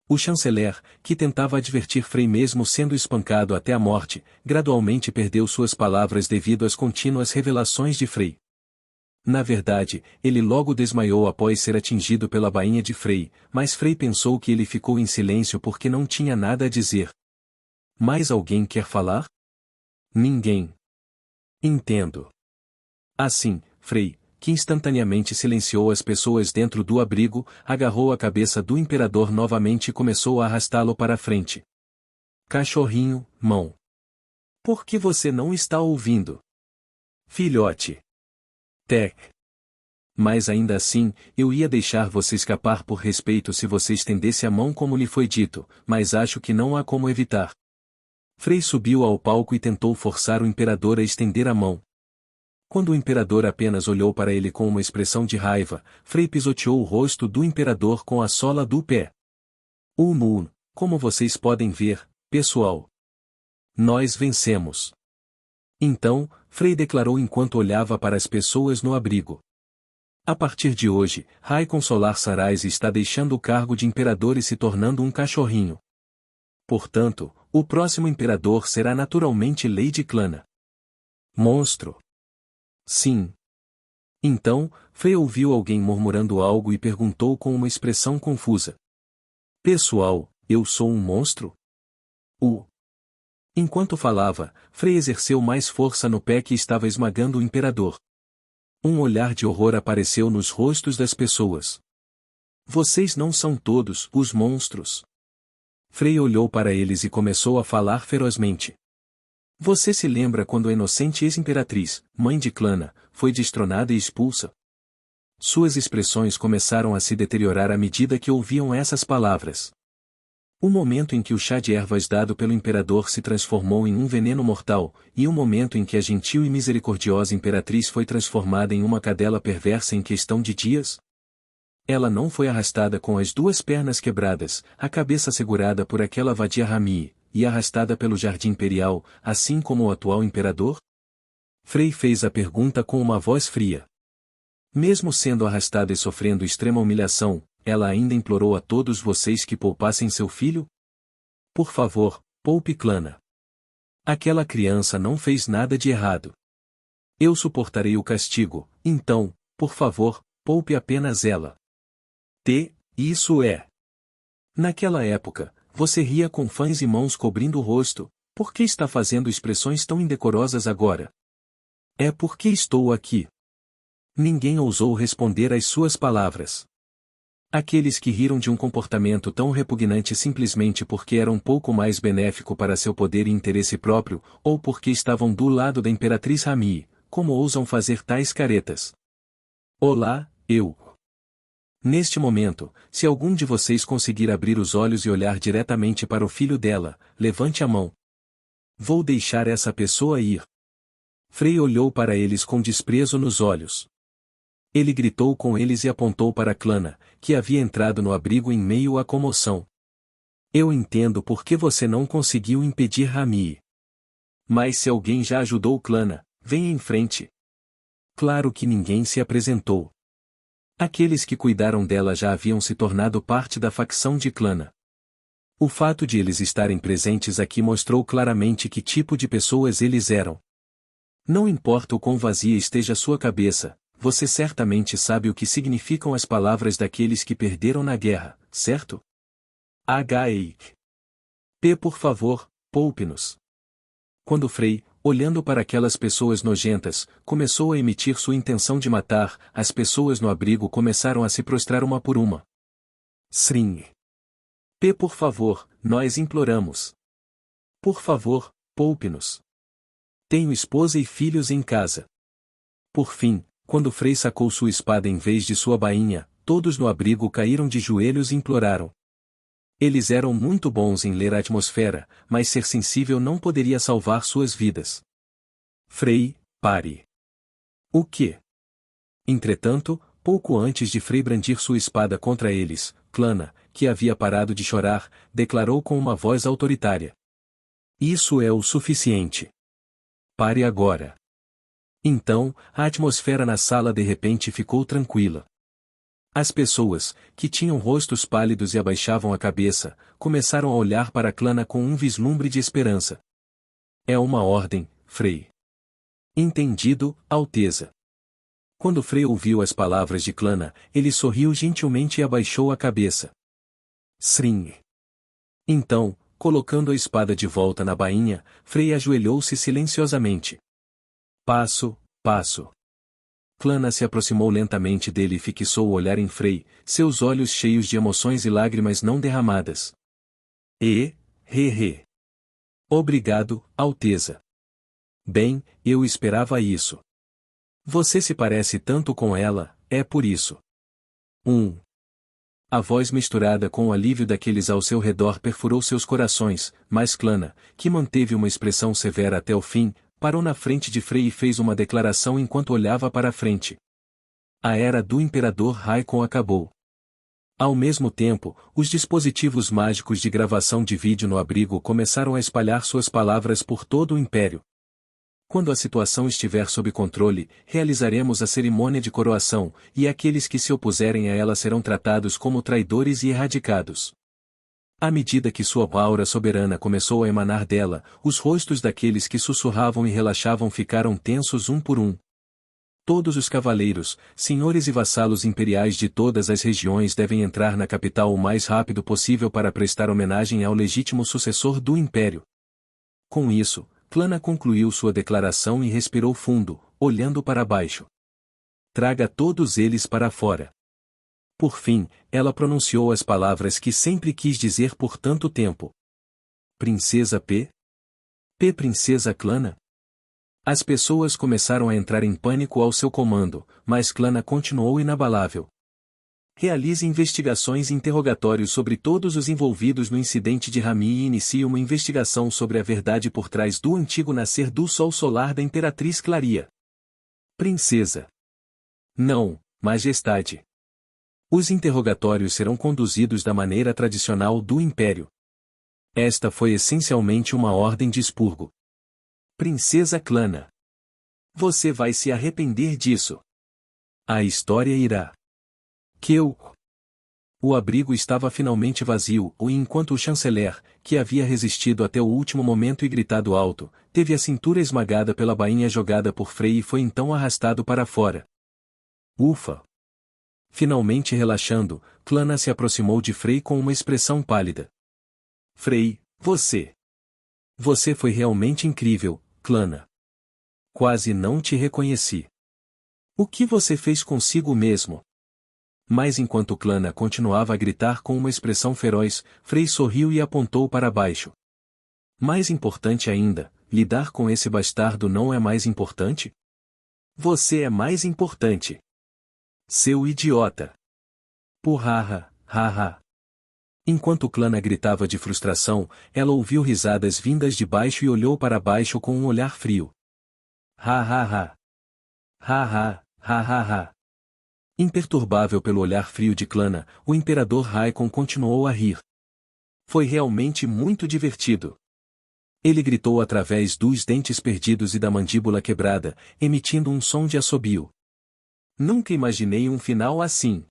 O chanceler, que tentava advertir Frei mesmo sendo espancado até a morte, gradualmente perdeu suas palavras devido às contínuas revelações de Frei. Na verdade, ele logo desmaiou após ser atingido pela bainha de Frei, mas Frei pensou que ele ficou em silêncio porque não tinha nada a dizer. Mais alguém quer falar? Ninguém. Entendo. Assim, Frei, que instantaneamente silenciou as pessoas dentro do abrigo, agarrou a cabeça do imperador novamente e começou a arrastá-lo para a frente. Cachorrinho, mão. Por que você não está ouvindo? Filhote. Mas ainda assim, eu ia deixar você escapar por respeito se você estendesse a mão como lhe foi dito, mas acho que não há como evitar. Frei subiu ao palco e tentou forçar o imperador a estender a mão. Quando o imperador apenas olhou para ele com uma expressão de raiva, Frei pisoteou o rosto do imperador com a sola do pé. Como vocês podem ver, pessoal. Nós vencemos. Então, Frei declarou enquanto olhava para as pessoas no abrigo. A partir de hoje, Raikon Solar Sarais está deixando o cargo de imperador e se tornando um cachorrinho. Portanto, o próximo imperador será naturalmente Lady Clana. Monstro. Sim. Então, Frei ouviu alguém murmurando algo e perguntou com uma expressão confusa. Pessoal, Eu sou um monstro? Enquanto falava, Frei exerceu mais força no pé que estava esmagando o imperador. Um olhar de horror apareceu nos rostos das pessoas. Vocês não são todos os monstros. Frei olhou para eles e começou a falar ferozmente. Você se lembra quando a inocente ex-imperatriz, mãe de Clana, foi destronada e expulsa? Suas expressões começaram a se deteriorar à medida que ouviam essas palavras. O momento em que o chá de ervas dado pelo imperador se transformou em um veneno mortal, e o momento em que a gentil e misericordiosa imperatriz foi transformada em uma cadela perversa em questão de dias? Ela não foi arrastada com as duas pernas quebradas, a cabeça segurada por aquela vadia Rami, e arrastada pelo jardim imperial, assim como o atual imperador? Frei fez a pergunta com uma voz fria. Mesmo sendo arrastada e sofrendo extrema humilhação, ela ainda implorou a todos vocês que poupassem seu filho? Por favor, poupe Clana. Aquela criança não fez nada de errado. Eu suportarei o castigo, então, por favor, poupe apenas ela. Isso é. Naquela época, você ria com fãs e mãos cobrindo o rosto, por que está fazendo expressões tão indecorosas agora? É porque estou aqui. Ninguém ousou responder às suas palavras. Aqueles que riram de um comportamento tão repugnante simplesmente porque era um pouco mais benéfico para seu poder e interesse próprio, ou porque estavam do lado da imperatriz Rami, como ousam fazer tais caretas? Olá, eu. Neste momento, se algum de vocês conseguir abrir os olhos e olhar diretamente para o filho dela, levante a mão. Vou deixar essa pessoa ir. Frei olhou para eles com desprezo nos olhos. Ele gritou com eles e apontou para Clana, que havia entrado no abrigo em meio à comoção. Eu entendo por que você não conseguiu impedir Rami. Mas se alguém já ajudou Clana, venha em frente. Claro que ninguém se apresentou. Aqueles que cuidaram dela já haviam se tornado parte da facção de Clana. O fato de eles estarem presentes aqui mostrou claramente que tipo de pessoas eles eram. Não importa o quão vazia esteja sua cabeça, você certamente sabe o que significam as palavras daqueles que perderam na guerra, certo? Por favor, poupe-nos. Quando Frei, olhando para aquelas pessoas nojentas, começou a emitir sua intenção de matar, as pessoas no abrigo começaram a se prostrar uma por uma. Sring. Por favor, nós imploramos. Por favor, poupe-nos. Tenho esposa e filhos em casa. Por fim, quando Frei sacou sua espada em vez de sua bainha, todos no abrigo caíram de joelhos e imploraram. Eles eram muito bons em ler a atmosfera, mas ser sensível não poderia salvar suas vidas. Frei, pare. O quê? Entretanto, pouco antes de Frei brandir sua espada contra eles, Clana, que havia parado de chorar, declarou com uma voz autoritária. Isso é o suficiente. Pare agora. Então, a atmosfera na sala de repente ficou tranquila. As pessoas, que tinham rostos pálidos e abaixavam a cabeça, começaram a olhar para Clana com um vislumbre de esperança. É uma ordem, Frei. Entendido, Alteza. Quando Frei ouviu as palavras de Clana, ele sorriu gentilmente e abaixou a cabeça. Sring. Então, colocando a espada de volta na bainha, Frei ajoelhou-se silenciosamente. Passo. Clana se aproximou lentamente dele e fixou o olhar em Frei, seus olhos cheios de emoções e lágrimas não derramadas. Obrigado, Alteza. Bem, eu esperava isso. Você se parece tanto com ela, é por isso. A voz misturada com o alívio daqueles ao seu redor perfurou seus corações, mas Clana, que manteve uma expressão severa até o fim, parou na frente de Frei e fez uma declaração enquanto olhava para a frente. A era do Imperador Raikon acabou. Ao mesmo tempo, os dispositivos mágicos de gravação de vídeo no abrigo começaram a espalhar suas palavras por todo o Império. Quando a situação estiver sob controle, realizaremos a cerimônia de coroação, e aqueles que se opuserem a ela serão tratados como traidores e erradicados. À medida que sua aura soberana começou a emanar dela, os rostos daqueles que sussurravam e relaxavam ficaram tensos um por um. Todos os cavaleiros, senhores e vassalos imperiais de todas as regiões devem entrar na capital o mais rápido possível para prestar homenagem ao legítimo sucessor do império. Com isso, Clana concluiu sua declaração e respirou fundo, olhando para baixo. Traga todos eles para fora. Por fim, ela pronunciou as palavras que sempre quis dizer por tanto tempo. Princesa P. Princesa Clana? As pessoas começaram a entrar em pânico ao seu comando, mas Clana continuou inabalável. Realize investigações e interrogatórios sobre todos os envolvidos no incidente de Rami e inicie uma investigação sobre a verdade por trás do antigo nascer do Sol Solar da Imperatriz Claria. Princesa. Não, Majestade. Os interrogatórios serão conduzidos da maneira tradicional do Império. Esta foi essencialmente uma ordem de expurgo. Princesa Clana. Você vai se arrepender disso. A história irá. O abrigo estava finalmente vazio, e enquanto o chanceler, que havia resistido até o último momento e gritado alto, teve a cintura esmagada pela bainha jogada por Frei e foi então arrastado para fora. Ufa! Finalmente relaxando, Clana se aproximou de Frei com uma expressão pálida. Frei, você. Você foi realmente incrível, Clana. Quase não te reconheci. O que você fez consigo mesmo? Mas enquanto Clana continuava a gritar com uma expressão feroz, Frei sorriu e apontou para baixo. Mais importante ainda, lidar com esse bastardo não é mais importante? Você é mais importante. Seu idiota. Porra, haha. Enquanto Clana gritava de frustração, ela ouviu risadas vindas de baixo e olhou para baixo com um olhar frio. Ha ha ha. Ha ha, ha ha ha. Imperturbável pelo olhar frio de Clana, o imperador Raikon continuou a rir. Foi realmente muito divertido. Ele gritou através dos dentes perdidos e da mandíbula quebrada, emitindo um som de assobio. Nunca imaginei um final assim.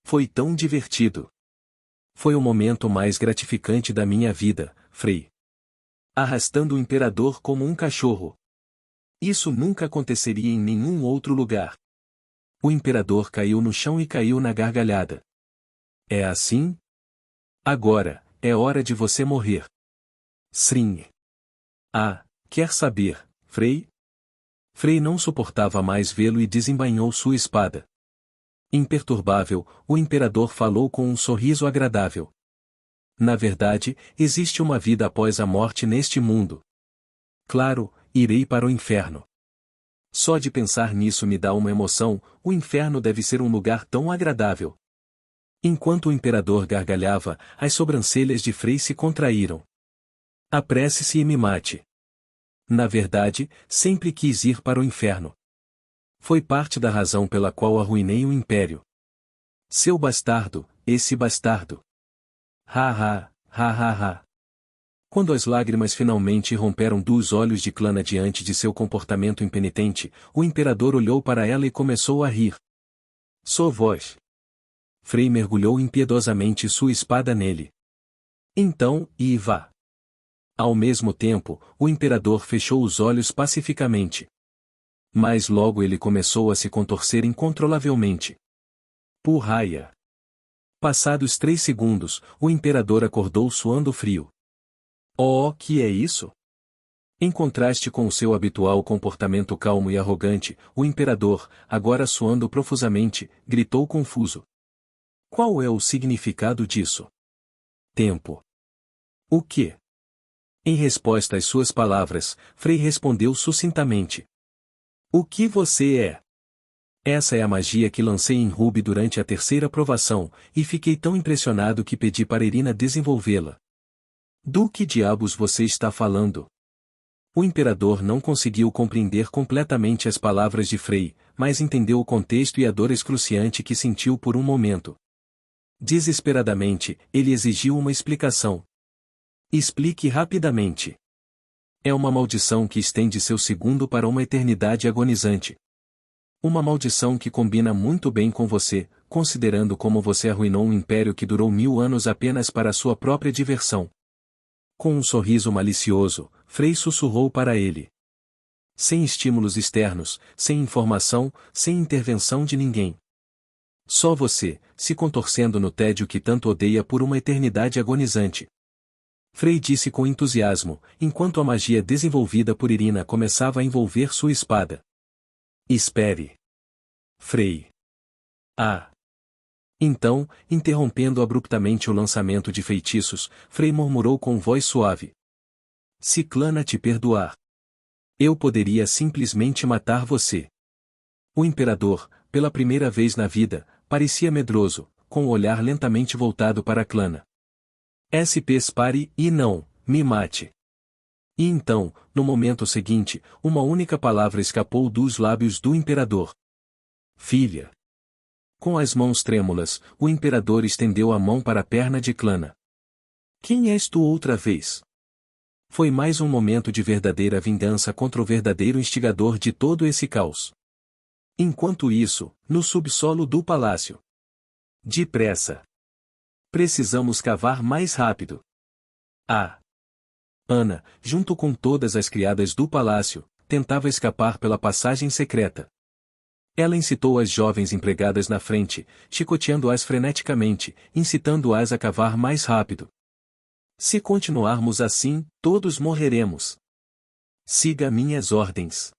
Foi tão divertido. Foi o momento mais gratificante da minha vida, Frei. Arrastando o imperador como um cachorro. Isso nunca aconteceria em nenhum outro lugar. O imperador caiu no chão e caiu na gargalhada. É assim? Agora, é hora de você morrer. Sring. Ah, quer saber, Frei? Frei não suportava mais vê-lo e desembainhou sua espada. Imperturbável, o imperador falou com um sorriso agradável. Na verdade, existe uma vida após a morte neste mundo. Claro, irei para o inferno. Só de pensar nisso me dá uma emoção, o inferno deve ser um lugar tão agradável. Enquanto o imperador gargalhava, as sobrancelhas de Frei se contraíram. Apresse-se e me mate. Na verdade, sempre quis ir para o inferno. Foi parte da razão pela qual arruinei o império. Seu bastardo, esse bastardo. Ha ha, ha ha ha. Quando as lágrimas finalmente romperam dos olhos de Clana diante de seu comportamento impenitente, o imperador olhou para ela e começou a rir. Sou vós. Frei mergulhou impiedosamente sua espada nele. Então, e vá. Ao mesmo tempo, o imperador fechou os olhos pacificamente. Mas logo ele começou a se contorcer incontrolavelmente. Purraia. Passados 3 segundos, o imperador acordou suando frio. Oh, que é isso? Em contraste com o seu habitual comportamento calmo e arrogante, o imperador, agora suando profusamente, gritou confuso. Qual é o significado disso? Tempo. O quê? Em resposta às suas palavras, Frei respondeu sucintamente. O que você é? Essa é a magia que lancei em Ruby durante a 3ª provação, e fiquei tão impressionado que pedi para Irina desenvolvê-la. Do que diabos você está falando? O imperador não conseguiu compreender completamente as palavras de Frei, mas entendeu o contexto e a dor excruciante que sentiu por um momento. Desesperadamente, ele exigiu uma explicação. Explique rapidamente. É uma maldição que estende seu segundo para uma eternidade agonizante. Uma maldição que combina muito bem com você, considerando como você arruinou um império que durou 1000 anos apenas para sua própria diversão. Com um sorriso malicioso, Frei sussurrou para ele. Sem estímulos externos, sem informação, sem intervenção de ninguém. Só você, se contorcendo no tédio que tanto odeia por uma eternidade agonizante. Frei disse com entusiasmo, enquanto a magia desenvolvida por Irina começava a envolver sua espada. Espere. Frei. Ah. Então, interrompendo abruptamente o lançamento de feitiços, Frei murmurou com voz suave. Se Clana te perdoar, eu poderia simplesmente matar você. O imperador, pela primeira vez na vida, parecia medroso, com o olhar lentamente voltado para Clana. SP pare e não, me mate. E então, no momento seguinte, uma única palavra escapou dos lábios do imperador. Filha. Com as mãos trêmulas, o imperador estendeu a mão para a perna de Clana. Quem és tu outra vez? Foi mais um momento de verdadeira vingança contra o verdadeiro instigador de todo esse caos. Enquanto isso, no subsolo do palácio. Depressa. Precisamos cavar mais rápido. Ah. Ana, junto com todas as criadas do palácio, tentava escapar pela passagem secreta. Ela incitou as jovens empregadas na frente, chicoteando-as freneticamente, incitando-as a cavar mais rápido. Se continuarmos assim, todos morreremos. Siga minhas ordens.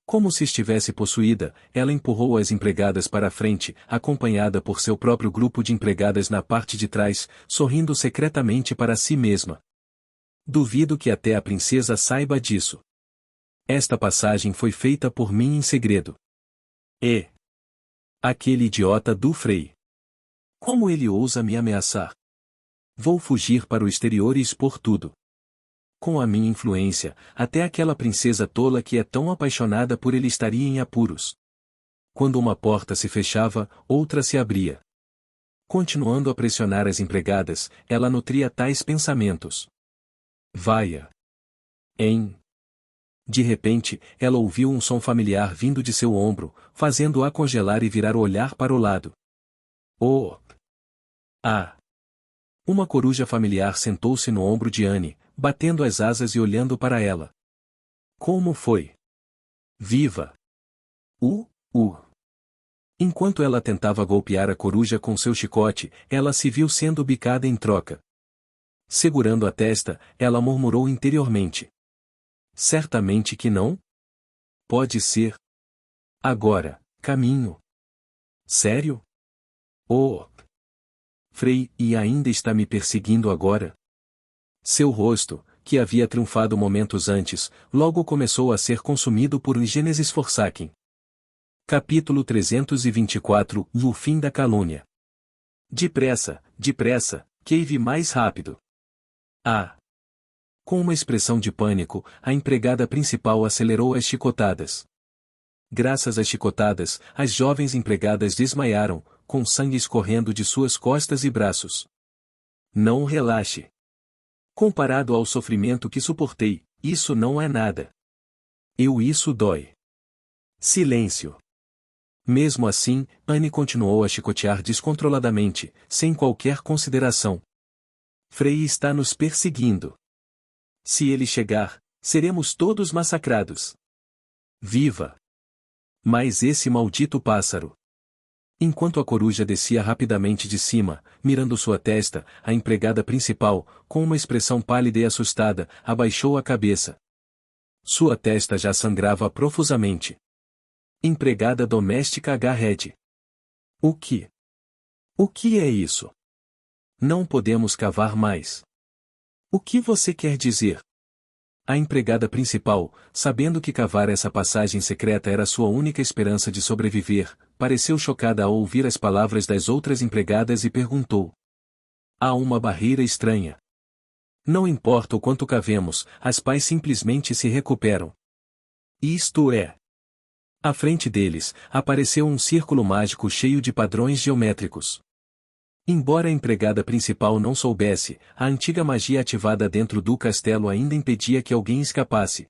Como se estivesse possuída, ela empurrou as empregadas para a frente, acompanhada por seu próprio grupo de empregadas na parte de trás, sorrindo secretamente para si mesma. Duvido que até a princesa saiba disso. Esta passagem foi feita por mim em segredo. E aquele idiota do Frei. Como ele ousa me ameaçar? Vou fugir para o exterior e expor tudo. Com a minha influência, até aquela princesa tola que é tão apaixonada por ele estaria em apuros. Quando uma porta se fechava, outra se abria. Continuando a pressionar as empregadas, ela nutria tais pensamentos. Vaia. De repente, ela ouviu um som familiar vindo de seu ombro, fazendo-a congelar e virar o olhar para o lado. Oh! Ah! Uma coruja familiar sentou-se no ombro de Anne, batendo as asas e olhando para ela. Como foi? Viva! Enquanto ela tentava golpear a coruja com seu chicote, ela se viu sendo bicada em troca. Segurando a testa, ela murmurou interiormente. Certamente que não? Pode ser. Agora, caminho. Sério? Oh! Frei, e ainda está me perseguindo agora? Seu rosto, que havia triunfado momentos antes, logo começou a ser consumido por Gênesis Forsaken. Capítulo 324, O fim da calúnia. Depressa, Cave mais rápido. Ah! Com uma expressão de pânico, a empregada principal acelerou as chicotadas. Graças às chicotadas, as jovens empregadas desmaiaram, com sangue escorrendo de suas costas e braços. Não relaxe. Comparado ao sofrimento que suportei, isso não é nada. Isso dói. Silêncio. Mesmo assim, Anne continuou a chicotear descontroladamente, sem qualquer consideração. Frei está nos perseguindo. Se ele chegar, seremos todos massacrados. Viva! Mas esse maldito pássaro! Enquanto a coruja descia rapidamente de cima, mirando sua testa, a empregada principal, com uma expressão pálida e assustada, abaixou a cabeça. Sua testa já sangrava profusamente. Empregada doméstica H-Red. O que? O que é isso? Não podemos cavar mais. O que você quer dizer? A empregada principal, sabendo que cavar essa passagem secreta era sua única esperança de sobreviver, pareceu chocada ao ouvir as palavras das outras empregadas e perguntou. Há uma barreira estranha. Não importa o quanto cavemos, as pás simplesmente se recuperam. Isto é. À frente deles, apareceu um círculo mágico cheio de padrões geométricos. Embora a empregada principal não soubesse, a antiga magia ativada dentro do castelo ainda impedia que alguém escapasse.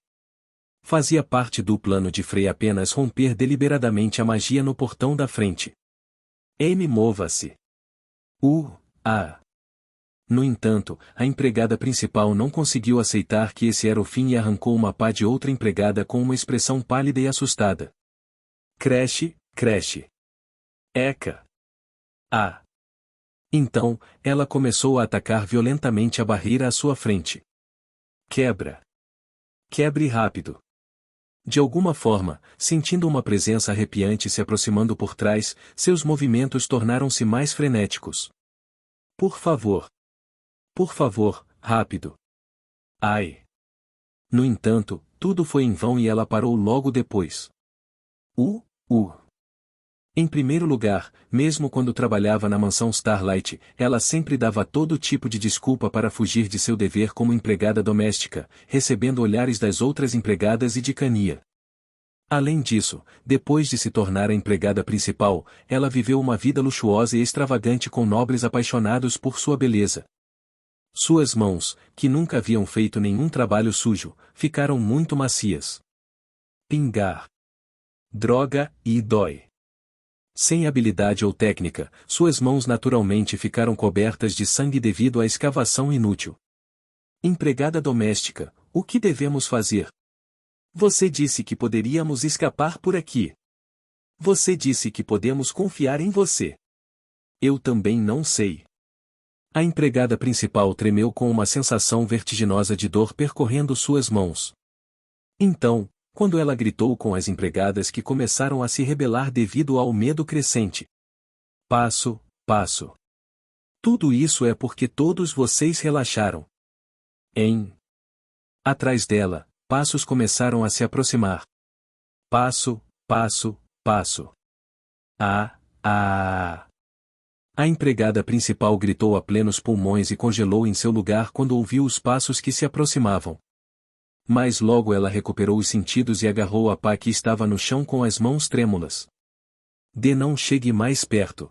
Fazia parte do plano de Frei apenas romper deliberadamente a magia no portão da frente. Mova-se. No entanto, a empregada principal não conseguiu aceitar que esse era o fim e arrancou uma pá de outra empregada com uma expressão pálida e assustada. Creche, creche. Eca. Ah. Então, ela começou a atacar violentamente a barreira à sua frente. Quebra. Quebre rápido. De alguma forma, sentindo uma presença arrepiante se aproximando por trás, seus movimentos tornaram-se mais frenéticos. Por favor. Por favor, rápido. Ai. No entanto, tudo foi em vão e ela parou logo depois. Em primeiro lugar, mesmo quando trabalhava na mansão Starlight, ela sempre dava todo tipo de desculpa para fugir de seu dever como empregada doméstica, recebendo olhares das outras empregadas e de Kania. Além disso, depois de se tornar a empregada principal, ela viveu uma vida luxuosa e extravagante com nobres apaixonados por sua beleza. Suas mãos, que nunca haviam feito nenhum trabalho sujo, ficaram muito macias. Pingar. Droga, e dói. Sem habilidade ou técnica, suas mãos naturalmente ficaram cobertas de sangue devido à escavação inútil. Empregada doméstica, o que devemos fazer? Você disse que poderíamos escapar por aqui. Você disse que podemos confiar em você. Eu também não sei. A empregada principal tremeu com uma sensação vertiginosa de dor percorrendo suas mãos. Então, quando ela gritou com as empregadas que começaram a se rebelar devido ao medo crescente. Passo, passo. Tudo isso é porque todos vocês relaxaram. Atrás dela, passos começaram a se aproximar. Passo, passo, passo. A empregada principal gritou a plenos pulmões e congelou em seu lugar quando ouviu os passos que se aproximavam. Mas logo ela recuperou os sentidos e agarrou a pá que estava no chão com as mãos trêmulas. Não chegue mais perto.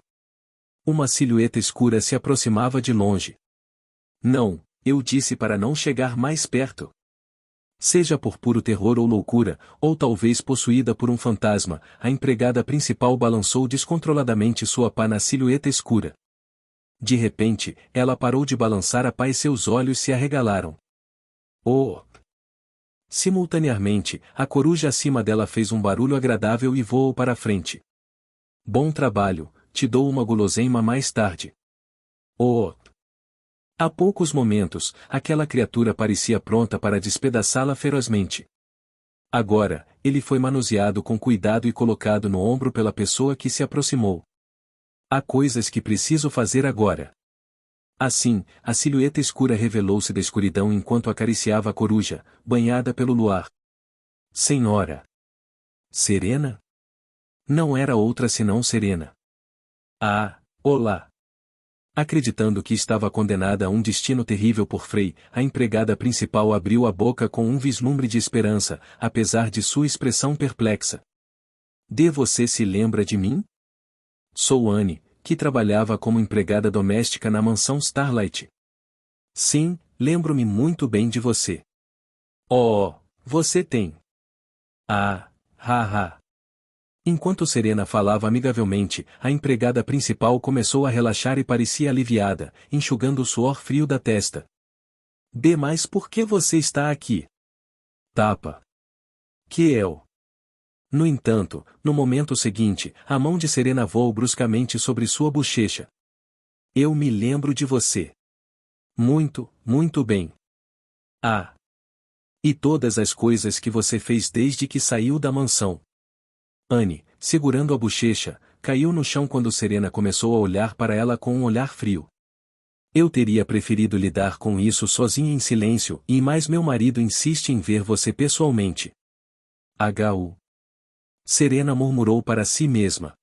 Uma silhueta escura se aproximava de longe. Não, eu disse para não chegar mais perto. Seja por puro terror ou loucura, ou talvez possuída por um fantasma, a empregada principal balançou descontroladamente sua pá na silhueta escura. De repente, ela parou de balançar a pá e seus olhos se arregalaram. Oh! Simultaneamente, a coruja acima dela fez um barulho agradável e voou para a frente. Bom trabalho, te dou uma guloseima mais tarde. Oh! Há poucos momentos, aquela criatura parecia pronta para despedaçá-la ferozmente. Agora, ele foi manuseado com cuidado e colocado no ombro pela pessoa que se aproximou. Há coisas que preciso fazer agora. Assim, a silhueta escura revelou-se da escuridão enquanto acariciava a coruja, banhada pelo luar. Senhora! Serena? Não era outra senão Serena. Ah, olá! Acreditando que estava condenada a um destino terrível por Frey, a empregada principal abriu a boca com um vislumbre de esperança, apesar de sua expressão perplexa. Você se lembra de mim? Sou Anne, que trabalhava como empregada doméstica na mansão Starlight. Sim, lembro-me muito bem de você. Oh, você tem. Haha. Enquanto Serena falava amigavelmente, a empregada principal começou a relaxar e parecia aliviada, enxugando o suor frio da testa. Mas por que você está aqui? Tapa. Que eu. No entanto, no momento seguinte, a mão de Serena voou bruscamente sobre sua bochecha. Eu me lembro de você. Muito, muito bem. E todas as coisas que você fez desde que saiu da mansão. Anne, segurando a bochecha, caiu no chão quando Serena começou a olhar para ela com um olhar frio. Eu teria preferido lidar com isso sozinha em silêncio, mas meu marido insiste em ver você pessoalmente. Serena murmurou para si mesma.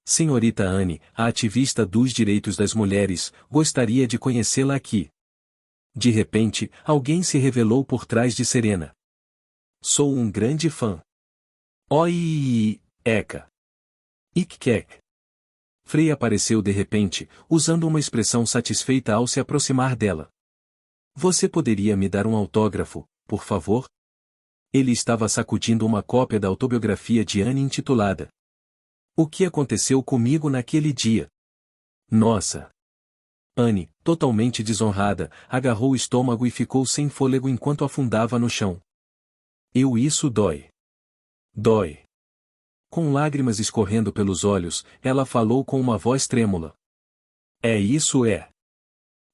Senhorita Anne, a ativista dos direitos das mulheres, gostaria de conhecê-la aqui. De repente, alguém se revelou por trás de Serena. Sou um grande fã. Oi, Eka. Ikkek. Frey apareceu de repente, usando uma expressão satisfeita ao se aproximar dela. Você poderia me dar um autógrafo, por favor? Ele estava sacudindo uma cópia da autobiografia de Anne intitulada O que aconteceu comigo naquele dia? Nossa! Anne, totalmente desonrada, agarrou o estômago e ficou sem fôlego enquanto afundava no chão. Isso dói. Dói. Com lágrimas escorrendo pelos olhos, ela falou com uma voz trêmula. Isso é.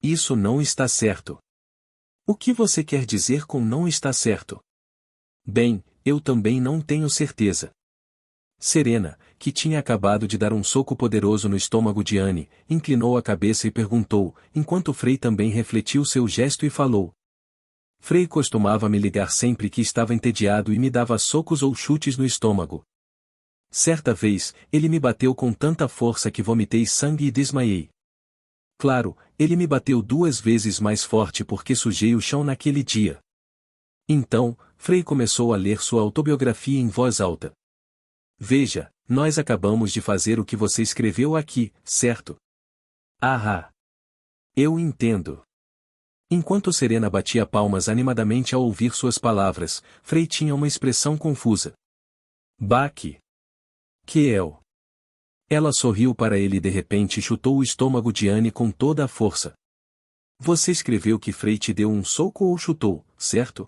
Isso não está certo. O que você quer dizer com não está certo? Bem, eu também não tenho certeza. Serena, que tinha acabado de dar um soco poderoso no estômago de Anne, inclinou a cabeça e perguntou, enquanto Frei também refletiu seu gesto e falou. Frei costumava me ligar sempre que estava entediado e me dava socos ou chutes no estômago. Certa vez, ele me bateu com tanta força que vomitei sangue e desmaiei. Claro, ele me bateu 2 vezes mais forte porque sujei o chão naquele dia. Então, Frei começou a ler sua autobiografia em voz alta. Veja, nós acabamos de fazer o que você escreveu aqui, certo? Ah! Eu entendo. Enquanto Serena batia palmas animadamente ao ouvir suas palavras, Frei tinha uma expressão confusa. Baque. Kiel. Ela sorriu para ele e de repente chutou o estômago de Anne com toda a força. Você escreveu que Frei te deu um soco ou chutou, certo?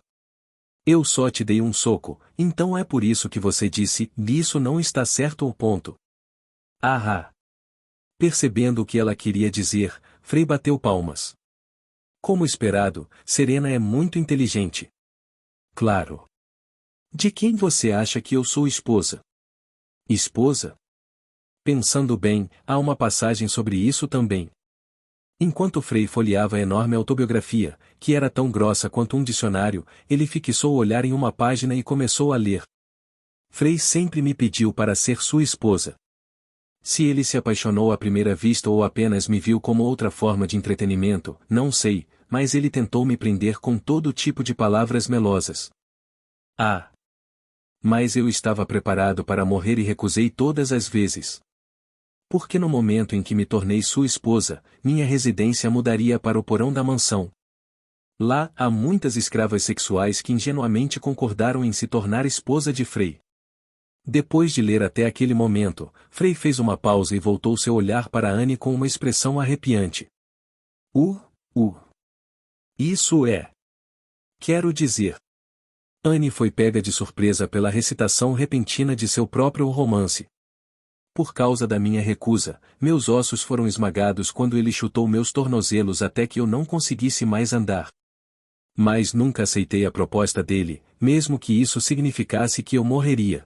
Eu só te dei um soco, então é por isso que você disse, isso não está certo ou ponto. Ah! Percebendo o que ela queria dizer, Frei bateu palmas. Como esperado, Serena é muito inteligente. Claro. De quem você acha que eu sou esposa? Esposa? Pensando bem, há uma passagem sobre isso também. Enquanto Frei folheava a enorme autobiografia, que era tão grossa quanto um dicionário, ele fixou o olhar em uma página e começou a ler. Frei sempre me pediu para ser sua esposa. Se ele se apaixonou à primeira vista ou apenas me viu como outra forma de entretenimento, não sei, mas ele tentou me prender com todo tipo de palavras melosas. Ah! Mas eu estava preparado para morrer e recusei todas as vezes. Porque no momento em que me tornei sua esposa, minha residência mudaria para o porão da mansão. Lá, há muitas escravas sexuais que ingenuamente concordaram em se tornar esposa de Frei. Depois de ler até aquele momento, Frei fez uma pausa e voltou seu olhar para Anne com uma expressão arrepiante. Isso é. Quero dizer. Anne foi pega de surpresa pela recitação repentina de seu próprio romance. Por causa da minha recusa, meus ossos foram esmagados quando ele chutou meus tornozelos até que eu não conseguisse mais andar. Mas nunca aceitei a proposta dele, mesmo que isso significasse que eu morreria.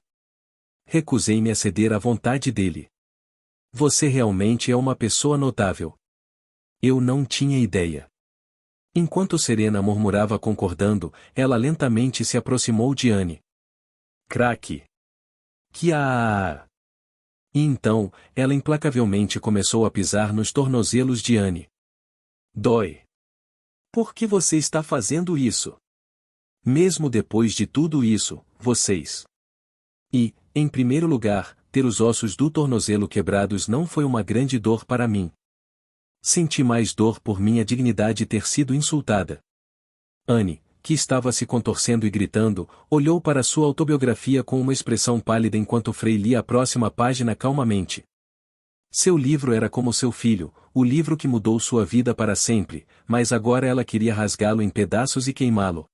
Recusei-me a ceder à vontade dele. Você realmente é uma pessoa notável. Eu não tinha ideia. Enquanto Serena murmurava concordando, ela lentamente se aproximou de Anne. Craque! E então, ela implacavelmente começou a pisar nos tornozelos de Anne. Dói. Por que você está fazendo isso? Mesmo depois de tudo isso, vocês. E, em primeiro lugar, ter os ossos do tornozelo quebrados não foi uma grande dor para mim. Senti mais dor por minha dignidade ter sido insultada. Anne, que estava se contorcendo e gritando, olhou para sua autobiografia com uma expressão pálida enquanto Frei lia a próxima página calmamente. Seu livro era como seu filho, o livro que mudou sua vida para sempre, mas agora ela queria rasgá-lo em pedaços e queimá-lo.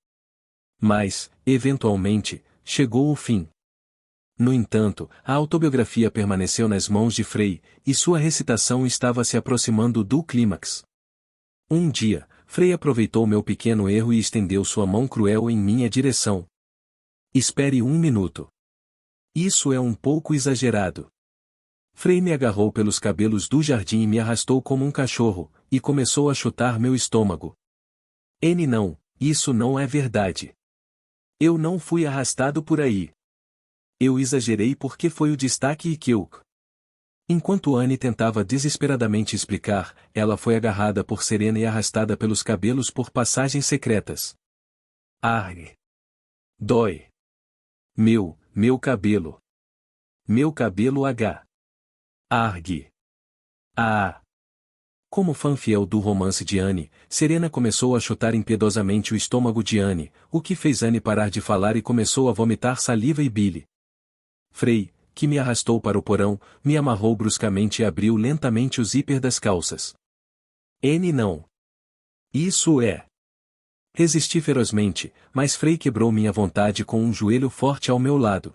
Mas, eventualmente, chegou o fim. No entanto, a autobiografia permaneceu nas mãos de Frei, e sua recitação estava se aproximando do clímax. Um dia, Frei aproveitou meu pequeno erro e estendeu sua mão cruel em minha direção. Espere 1 minuto. Isso é um pouco exagerado. Frei me agarrou pelos cabelos do jardim e me arrastou como um cachorro, e começou a chutar meu estômago. Não, isso não é verdade. Eu não fui arrastado por aí. Eu exagerei porque foi o destaque e que eu... Enquanto Anne tentava desesperadamente explicar, ela foi agarrada por Serena e arrastada pelos cabelos por passagens secretas. Arg! Dói! Meu cabelo! Meu cabelo H! Arg! Ah! Como fã fiel do romance de Anne, Serena começou a chutar impiedosamente o estômago de Anne, o que fez Anne parar de falar e começou a vomitar saliva e bile. Frei, que me arrastou para o porão, me amarrou bruscamente e abriu lentamente o zíper das calças. N não. Isso é. Resisti ferozmente, mas Frei quebrou minha vontade com um joelho forte ao meu lado.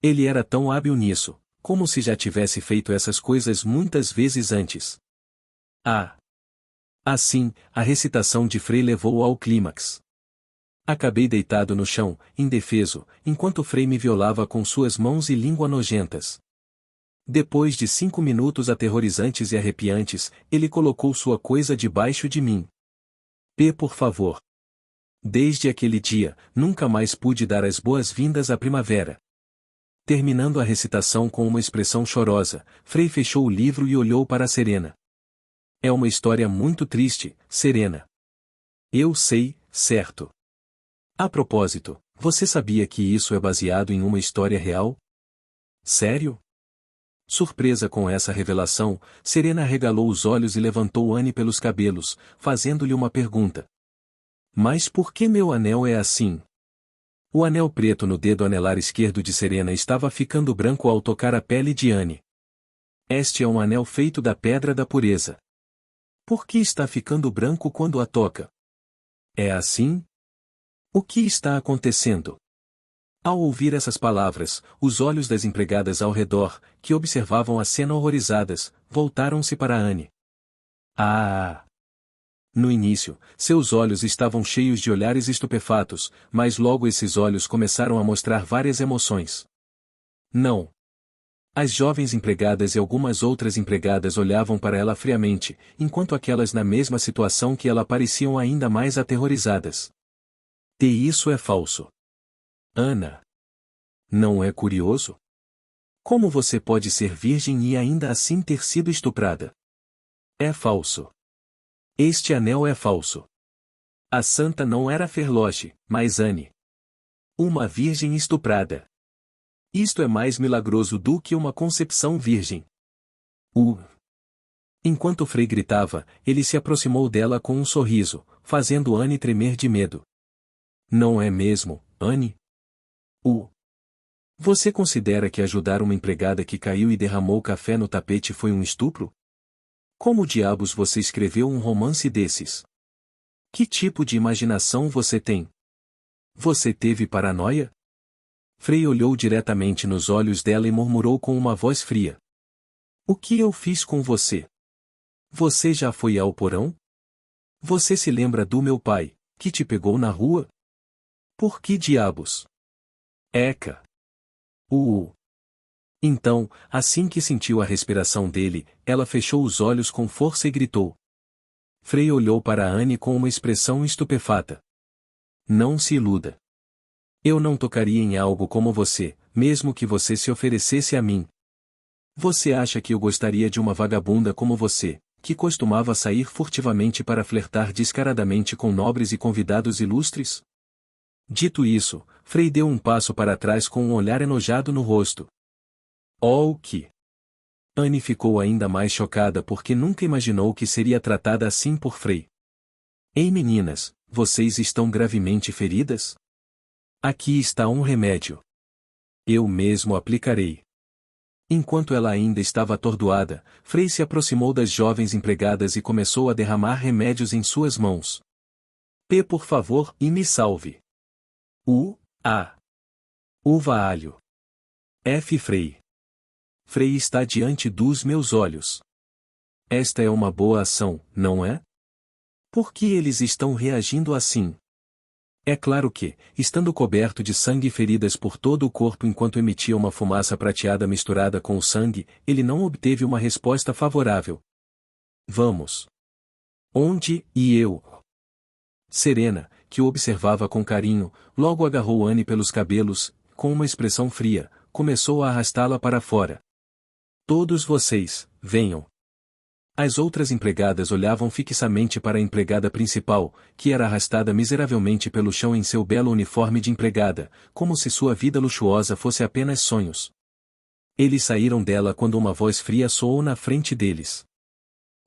Ele era tão hábil nisso, como se já tivesse feito essas coisas muitas vezes antes. Ah! Assim, a recitação de Frei levou ao clímax. Acabei deitado no chão, indefeso, enquanto Frei me violava com suas mãos e língua nojentas. Depois de 5 minutos aterrorizantes e arrepiantes, ele colocou sua coisa debaixo de mim. Por favor. Desde aquele dia, nunca mais pude dar as boas-vindas à primavera. Terminando a recitação com uma expressão chorosa, Frei fechou o livro e olhou para Serena. É uma história muito triste, Serena. Eu sei, certo. A propósito, você sabia que isso é baseado em uma história real? Sério? Surpresa com essa revelação, Serena arregalou os olhos e levantou Anne pelos cabelos, fazendo-lhe uma pergunta. Mas por que meu anel é assim? O anel preto no dedo anelar esquerdo de Serena estava ficando branco ao tocar a pele de Anne. Este é um anel feito da pedra da pureza. Por que está ficando branco quando a toca? É assim? O que está acontecendo? Ao ouvir essas palavras, os olhos das empregadas ao redor, que observavam a cena horrorizadas, voltaram-se para Anne. Ah! No início, seus olhos estavam cheios de olhares estupefatos, mas logo esses olhos começaram a mostrar várias emoções. Não. As jovens empregadas e algumas outras empregadas olhavam para ela friamente, enquanto aquelas na mesma situação que ela pareciam ainda mais aterrorizadas. Isso é falso. Ana. Não é curioso? Como você pode ser virgem e ainda assim ter sido estuprada? É falso. Este anel é falso. A santa não era Ferloche, mas Anne. Uma virgem estuprada. Isto é mais milagroso do que uma concepção virgem. Enquanto Frei gritava, ele se aproximou dela com um sorriso, fazendo Anne tremer de medo. Não é mesmo, Anne? Você considera que ajudar uma empregada que caiu e derramou café no tapete foi um estupro? Como diabos você escreveu um romance desses? Que tipo de imaginação você tem? Você teve paranoia? Frei olhou diretamente nos olhos dela e murmurou com uma voz fria. O que eu fiz com você? Você já foi ao porão? Você se lembra do meu pai, que te pegou na rua? Por que diabos? Eca! Então, assim que sentiu a respiração dele, ela fechou os olhos com força e gritou. Frei olhou para Anne com uma expressão estupefata. Não se iluda. Eu não tocaria em algo como você, mesmo que você se oferecesse a mim. Você acha que eu gostaria de uma vagabunda como você, que costumava sair furtivamente para flertar descaradamente com nobres e convidados ilustres? Dito isso, Frei deu um passo para trás com um olhar enojado no rosto. Oh, que! Anne ficou ainda mais chocada porque nunca imaginou que seria tratada assim por Frei. Ei meninas, vocês estão gravemente feridas? Aqui está um remédio. Eu mesmo aplicarei. Enquanto ela ainda estava atordoada, Frei se aproximou das jovens empregadas e começou a derramar remédios em suas mãos. Por favor, e me salve. A. Uva alho. F. Frei. Frei está diante dos meus olhos. Esta é uma boa ação, não é? Por que eles estão reagindo assim? É claro que, estando coberto de sangue e feridas por todo o corpo enquanto emitia uma fumaça prateada misturada com o sangue, ele não obteve uma resposta favorável. Vamos. Onde, e eu? Serena, que o observava com carinho, logo agarrou Anne pelos cabelos, com uma expressão fria, começou a arrastá-la para fora. Todos vocês, venham. As outras empregadas olhavam fixamente para a empregada principal, que era arrastada miseravelmente pelo chão em seu belo uniforme de empregada, como se sua vida luxuosa fosse apenas sonhos. Eles saíram dela quando uma voz fria soou na frente deles.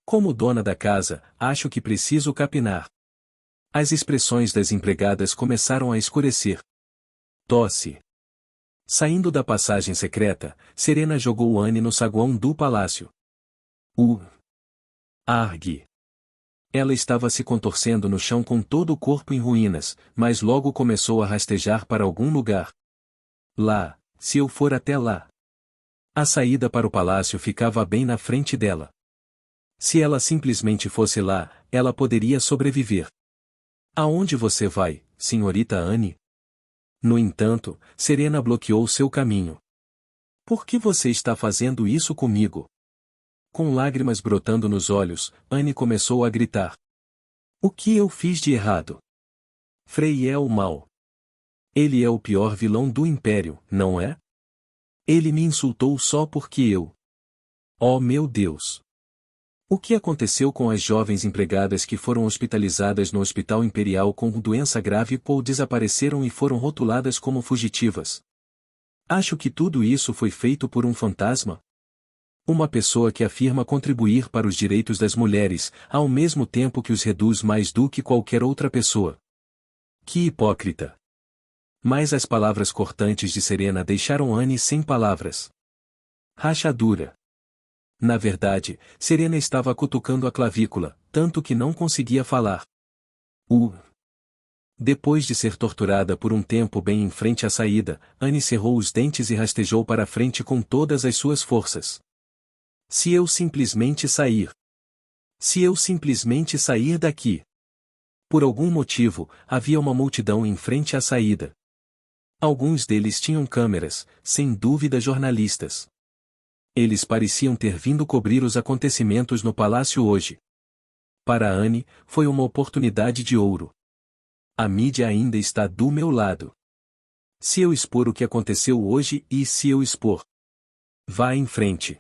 Como dona da casa, acho que preciso capinar. As expressões das empregadas começaram a escurecer. Tosse. Saindo da passagem secreta, Serena jogou Anne no saguão do palácio. Argue. Ela estava se contorcendo no chão com todo o corpo em ruínas, mas logo começou a rastejar para algum lugar. Lá, se eu for até lá. A saída para o palácio ficava bem na frente dela. Se ela simplesmente fosse lá, ela poderia sobreviver. Aonde você vai, senhorita Anne? No entanto, Serena bloqueou seu caminho. Por que você está fazendo isso comigo? Com lágrimas brotando nos olhos, Anne começou a gritar. O que eu fiz de errado? Frei é o mal. Ele é o pior vilão do Império, não é? Ele me insultou só porque eu. Oh meu Deus! O que aconteceu com as jovens empregadas que foram hospitalizadas no Hospital Imperial com doença grave ou desapareceram e foram rotuladas como fugitivas? Acho que tudo isso foi feito por um fantasma? Uma pessoa que afirma contribuir para os direitos das mulheres, ao mesmo tempo que os reduz mais do que qualquer outra pessoa. Que hipócrita! Mas as palavras cortantes de Serena deixaram Anne sem palavras. Rachadura. Na verdade, Serena estava cutucando a clavícula, tanto que não conseguia falar. Depois de ser torturada por um tempo bem em frente à saída, Anne cerrou os dentes e rastejou para frente com todas as suas forças. Se eu simplesmente sair. Se eu simplesmente sair daqui. Por algum motivo, havia uma multidão em frente à saída. Alguns deles tinham câmeras, sem dúvida jornalistas. Eles pareciam ter vindo cobrir os acontecimentos no palácio hoje. Para Anne, foi uma oportunidade de ouro. A mídia ainda está do meu lado. Se eu expor o que aconteceu hoje e se eu expor. Vá em frente.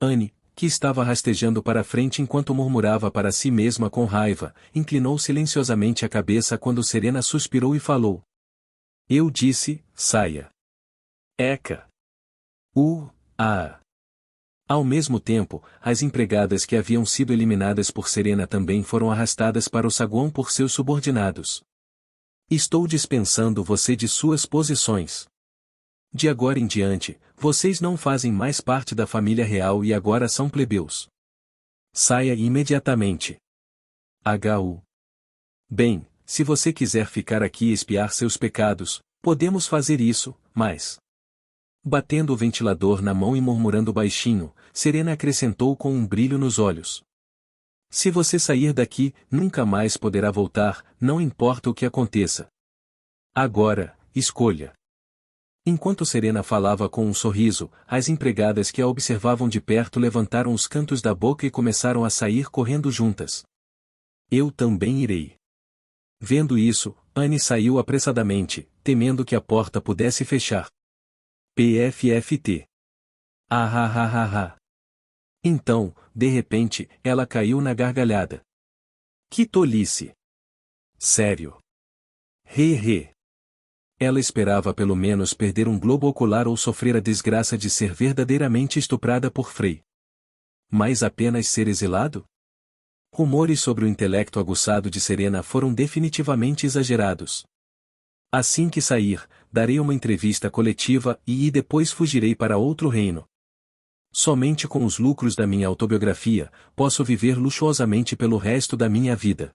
Anne, que estava rastejando para frente enquanto murmurava para si mesma com raiva, inclinou silenciosamente a cabeça quando Serena suspirou e falou. Eu disse, saia. Eca. Ao mesmo tempo, as empregadas que haviam sido eliminadas por Serena também foram arrastadas para o saguão por seus subordinados. Estou dispensando você de suas posições. De agora em diante, vocês não fazem mais parte da família real e agora são plebeus. Saia imediatamente. Bem, se você quiser ficar aqui e espiar seus pecados, podemos fazer isso, mas... Batendo o ventilador na mão e murmurando baixinho, Serena acrescentou com um brilho nos olhos. Se você sair daqui, nunca mais poderá voltar, não importa o que aconteça. Agora, escolha. Enquanto Serena falava com um sorriso, as empregadas que a observavam de perto levantaram os cantos da boca e começaram a sair correndo juntas. Eu também irei. Vendo isso, Anne saiu apressadamente, temendo que a porta pudesse fechar. PFFT. Então, de repente, ela caiu na gargalhada. Que tolice! Sério. Ela esperava pelo menos perder um globo ocular ou sofrer a desgraça de ser verdadeiramente estuprada por Frei. Mas apenas ser exilado? Rumores sobre o intelecto aguçado de Serena foram definitivamente exagerados. Assim que sair, darei uma entrevista coletiva e depois fugirei para outro reino. Somente com os lucros da minha autobiografia, posso viver luxuosamente pelo resto da minha vida.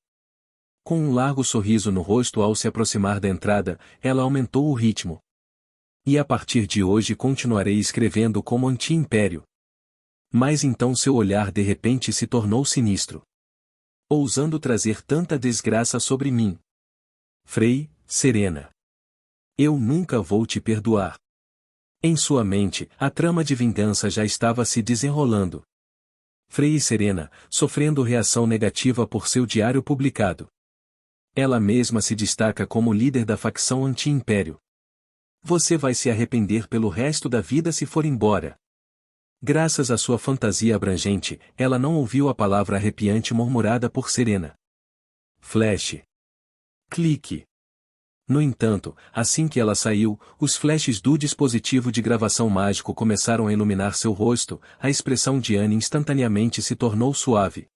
Com um largo sorriso no rosto ao se aproximar da entrada, ela aumentou o ritmo. E a partir de hoje continuarei escrevendo como anti-império. Mas então seu olhar de repente se tornou sinistro. Ousando trazer tanta desgraça sobre mim. Frei, Serena. Eu nunca vou te perdoar. Em sua mente, a trama de vingança já estava se desenrolando. Frei e Serena, sofrendo reação negativa por seu diário publicado. Ela mesma se destaca como líder da facção anti-império. Você vai se arrepender pelo resto da vida se for embora. Graças à sua fantasia abrangente, ela não ouviu a palavra arrepiante murmurada por Serena. Flash. Clique. No entanto, assim que ela saiu, os flashes do dispositivo de gravação mágico começaram a iluminar seu rosto, a expressão de Anne instantaneamente se tornou suave.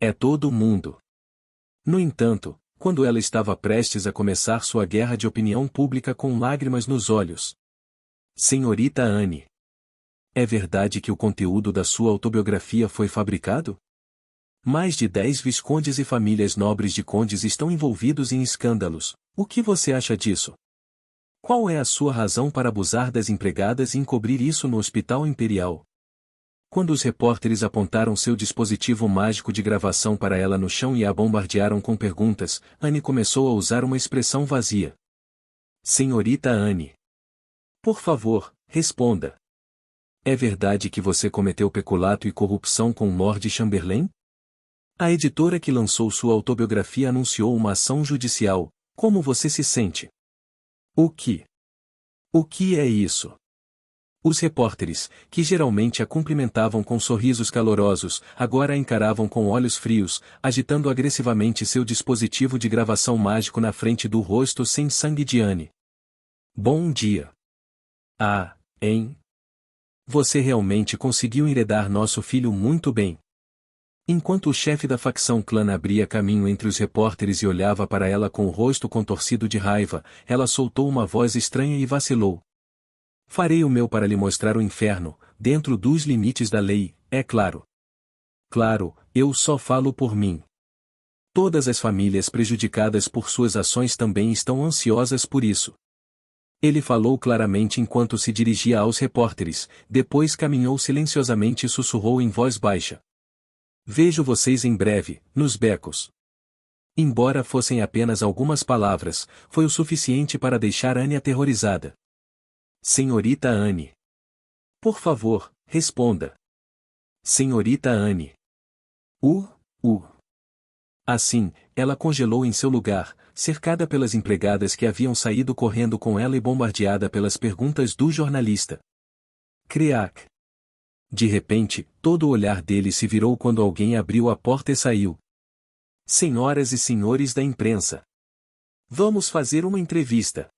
É todo mundo. No entanto, quando ela estava prestes a começar sua guerra de opinião pública com lágrimas nos olhos. Senhorita Anne. É verdade que o conteúdo da sua autobiografia foi fabricado? Mais de 10 viscondes e famílias nobres de condes estão envolvidos em escândalos. O que você acha disso? Qual é a sua razão para abusar das empregadas e encobrir isso no Hospital Imperial? Quando os repórteres apontaram seu dispositivo mágico de gravação para ela no chão e a bombardearam com perguntas, Anne começou a usar uma expressão vazia. Senhorita Anne. Por favor, responda. É verdade que você cometeu peculato e corrupção com Lord Chamberlain? A editora que lançou sua autobiografia anunciou uma ação judicial. Como você se sente? O que? O que é isso? Os repórteres, que geralmente a cumprimentavam com sorrisos calorosos, agora a encaravam com olhos frios, agitando agressivamente seu dispositivo de gravação mágico na frente do rosto sem sangue de Anne. Bom dia. Ah, hein? Você realmente conseguiu enredar nosso filho muito bem. Enquanto o chefe da facção clã abria caminho entre os repórteres e olhava para ela com o rosto contorcido de raiva, ela soltou uma voz estranha e vacilou. Farei o meu para lhe mostrar o inferno, dentro dos limites da lei, é claro. Claro, eu só falo por mim. Todas as famílias prejudicadas por suas ações também estão ansiosas por isso. Ele falou claramente enquanto se dirigia aos repórteres, depois caminhou silenciosamente e sussurrou em voz baixa. Vejo vocês em breve, nos becos. Embora fossem apenas algumas palavras, foi o suficiente para deixar Anne aterrorizada. Senhorita Anne. Por favor, responda. Senhorita Anne. Uh. Assim, ela congelou em seu lugar, cercada pelas empregadas que haviam saído correndo com ela e bombardeada pelas perguntas do jornalista. Creak. De repente, todo o olhar dele se virou quando alguém abriu a porta e saiu. Senhoras e senhores da imprensa. Vamos fazer uma entrevista.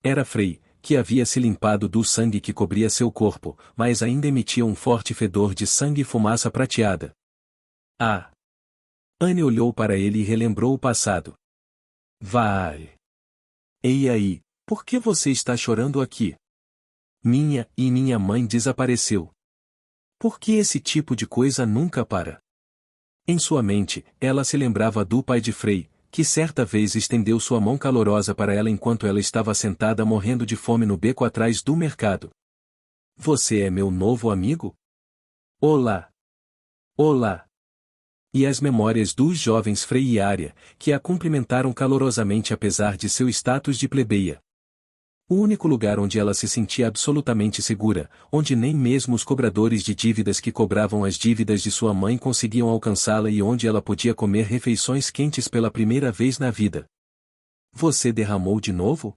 Era Frey, que havia se limpado do sangue que cobria seu corpo, mas ainda emitia um forte fedor de sangue e fumaça prateada. Ah! Anne olhou para ele e relembrou o passado. Vai! Ei aí, por que você está chorando aqui? Minha mãe desapareceu. Por que esse tipo de coisa nunca para? Em sua mente, ela se lembrava do pai de Frey, que certa vez estendeu sua mão calorosa para ela enquanto ela estava sentada morrendo de fome no beco atrás do mercado. Você é meu novo amigo? Olá! Olá! E as memórias dos jovens Frey e Arya, que a cumprimentaram calorosamente apesar de seu status de plebeia. O único lugar onde ela se sentia absolutamente segura, onde nem mesmo os cobradores de dívidas que cobravam as dívidas de sua mãe conseguiam alcançá-la e onde ela podia comer refeições quentes pela primeira vez na vida. Você derramou de novo?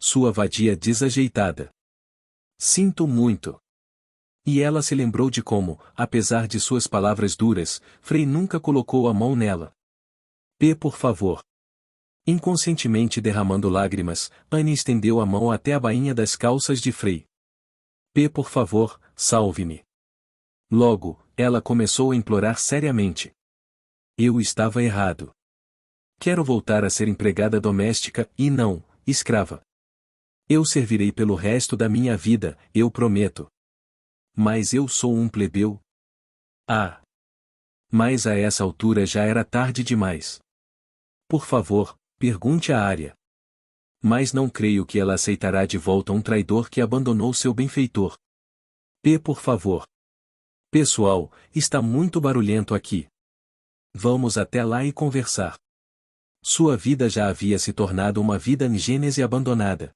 Sua vadia desajeitada. Sinto muito. E ela se lembrou de como, apesar de suas palavras duras, Frey nunca colocou a mão nela. Por favor. Inconscientemente derramando lágrimas, Anne estendeu a mão até a bainha das calças de Frey. Por favor, salve-me. Logo, ela começou a implorar seriamente. Eu estava errado. Quero voltar a ser empregada doméstica e não, escrava. Eu servirei pelo resto da minha vida, eu prometo. Mas eu sou um plebeu. Ah! Mas a essa altura já era tarde demais. Por favor, pergunte a Arya. Mas não creio que ela aceitará de volta um traidor que abandonou seu benfeitor. Por favor. Pessoal, está muito barulhento aqui. Vamos até lá e conversar. Sua vida já havia se tornado uma vida ingênua e abandonada.